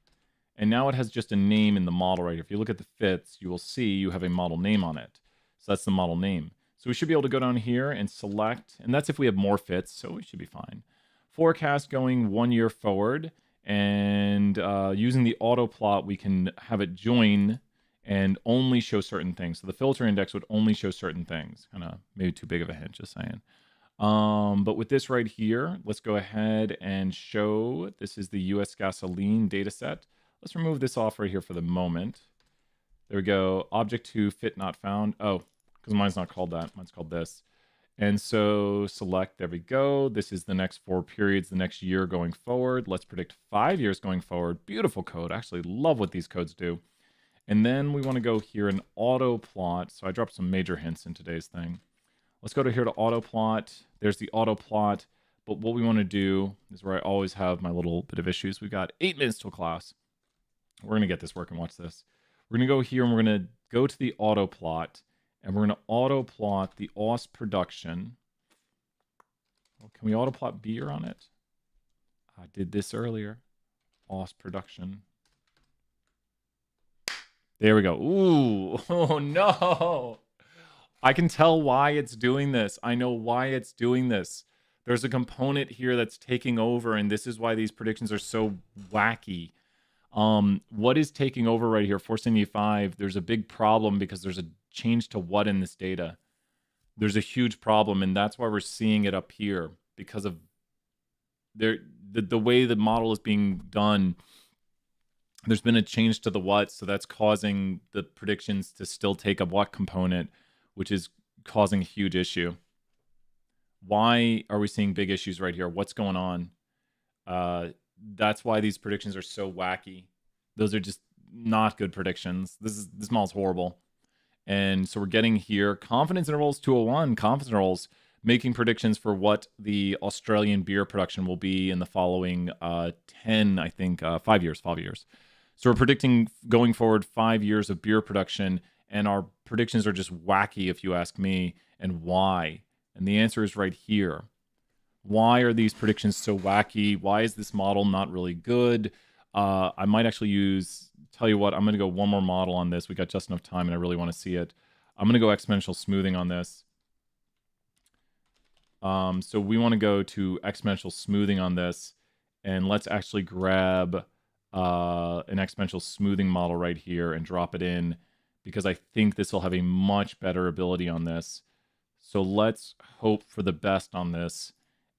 [SPEAKER 1] And now it has just a name in the model right here. If you look at the fits, you will see you have a model name on it. So that's the model name. So we should be able to go down here and select. And that's if we have more fits. So we should be fine. forecast going 1 year forward, and using the auto plot, we can have it join and only show certain things. So the filter index would only show certain things. Kind of maybe too big of a hint, just saying. But with this right here, let's go ahead and show, this is the US gasoline data set. Let's remove this off right here for the moment. There we go. Object to fit not found. Oh, because mine's not called that. Mine's called this. And so select, there we go. This is the next 4 periods, the next year going forward. Let's predict 5 years going forward. Beautiful code. I actually love what these codes do. And then we want to go here and auto plot. So I dropped some major hints in today's thing. Let's go to here to auto plot. There's the auto plot. But what we want to do is where I always have my little bit of issues. We've got 8 minutes till class. We're going to get this working. Watch this. We're going to go here and we're going to go to the auto plot. And we're going to auto plot the OS production. Well, can we auto plot beer on it? I did this earlier. OS production. There we go. Ooh, oh no. I can tell why it's doing this. I know why it's doing this. There's a component here that's taking over, and this is why these predictions are so wacky. What is taking over right here? 475, there's a big problem because there's a change to what in this data. There's a huge problem, and that's why we're seeing it up here, because of the way the model is being done. There's been a change to the what, so that's causing the predictions to still take a what component, which is causing a huge issue. Why are we seeing big issues right here? What's going on? That's why these predictions are so wacky. Those are just not good predictions. This model's horrible. And so we're getting here confidence intervals 201, confidence intervals making predictions for what the Australian beer production will be in the following 10, I think, 5 years. So we're predicting going forward 5 years of beer production, and our predictions are just wacky, if you ask me. And why? And the answer is right here. Why are these predictions so wacky? Why is this model not really good? I might actually tell you what, I'm going to go one more model on this. We got just enough time and I really want to see it. I'm going to go exponential smoothing on this. So we want to go to exponential smoothing on this, and let's actually grab an exponential smoothing model right here and drop it in, because I think this will have a much better ability on this. So let's hope for the best on this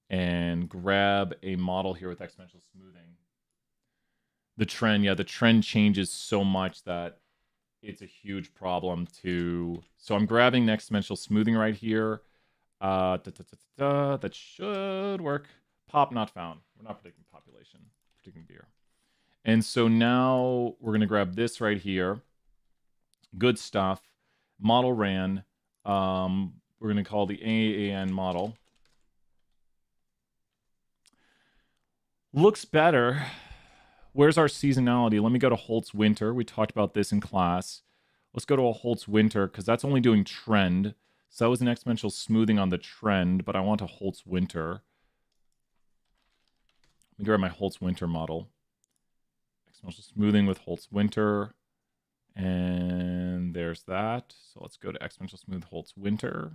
[SPEAKER 1] and grab a model here with exponential smoothing. The trend changes so much that it's a huge problem to... So I'm grabbing an exponential smoothing right here. That should work. Pop not found. We're not predicting population, predicting beer. And so now we're going to grab this right here. Good stuff. Model ran. We're going to call the AAN model. Looks better. Where's our seasonality? Let me go to Holt's Winter. We talked about this in class. Let's go to a Holt's Winter, because that's only doing trend. So that was an exponential smoothing on the trend, but I want a Holt's Winter. Let me grab my Holt's Winter model. Exponential smoothing with Holt's Winter. And there's that. So let's go to exponential smooth Holt's Winter.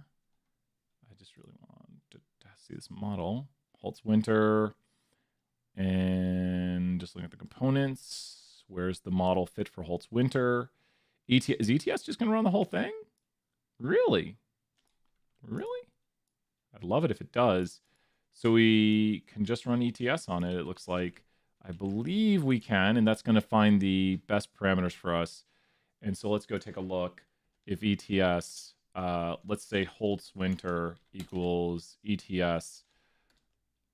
[SPEAKER 1] I just really want to see this model. Holt's Winter. And just looking at the components. Where's the model fit for Holt's Winter? Is ETS just going to run the whole thing? Really? Really? I'd love it if it does. So we can just run ETS on it, it looks like. I believe we can, and that's going to find the best parameters for us. And so let's go take a look. If ETS, let's say Holt's Winter equals ETS.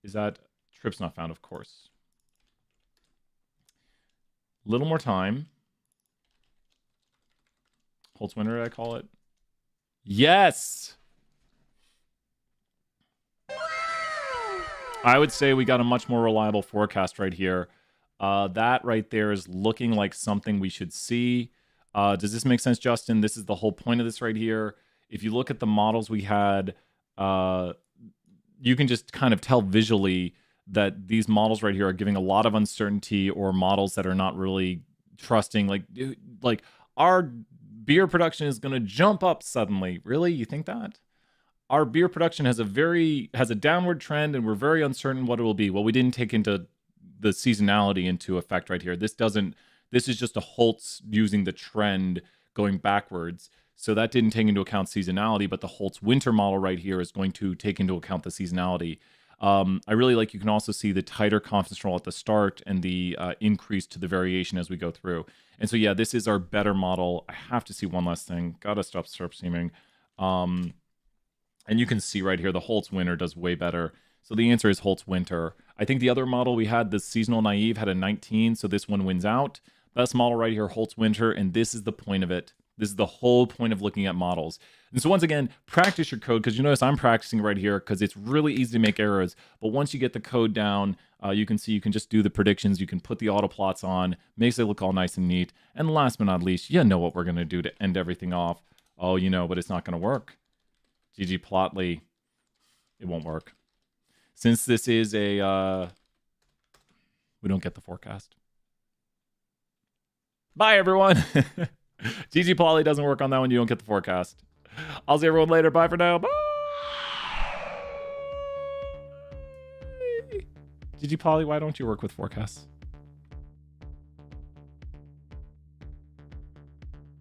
[SPEAKER 1] Is that... Trip's not found, of course. Little more time. Holt's Winter, did I call it? Yes! I would say we got a much more reliable forecast right here. That right there is looking like something we should see. Does this make sense, Justin? This is the whole point of this right here. If you look at the models we had, you can just kind of tell visually that these models right here are giving a lot of uncertainty, or models that are not really trusting. Like our beer production is going to jump up suddenly. Really? You think that? our beer production has a downward trend, and we're very uncertain what it will be. Well, we didn't take into the seasonality into effect right here. This is just a Holtz using the trend going backwards. So that didn't take into account seasonality, but the Holtz winter model right here is going to take into account the seasonality. I really like, you can also see the tighter confidence interval at the start and the increase to the variation as we go through. And so, yeah, this is our better model. I have to see one last thing. Gotta stop seaming. And you can see right here, the Holtz winter does way better. So the answer is Holtz winter. I think the other model we had, the seasonal naive, had a 19. So this one wins out. Best model right here, Holtz winter. And this is the point of it. This is the whole point of looking at models. And so once again, practice your code, because you notice I'm practicing right here because it's really easy to make errors. But once you get the code down, you can see you can just do the predictions. You can put the auto plots on, makes it look all nice and neat. And last but not least, you know what we're going to do to end everything off. Oh, you know, but it's not going to work. GG Plotly. It won't work. Since this is a... we don't get the forecast. Bye, everyone. GG Plotly doesn't work on that one. You don't get the forecast. I'll see everyone later. Bye for now. Bye. GG Plotly, why don't you work with forecasts?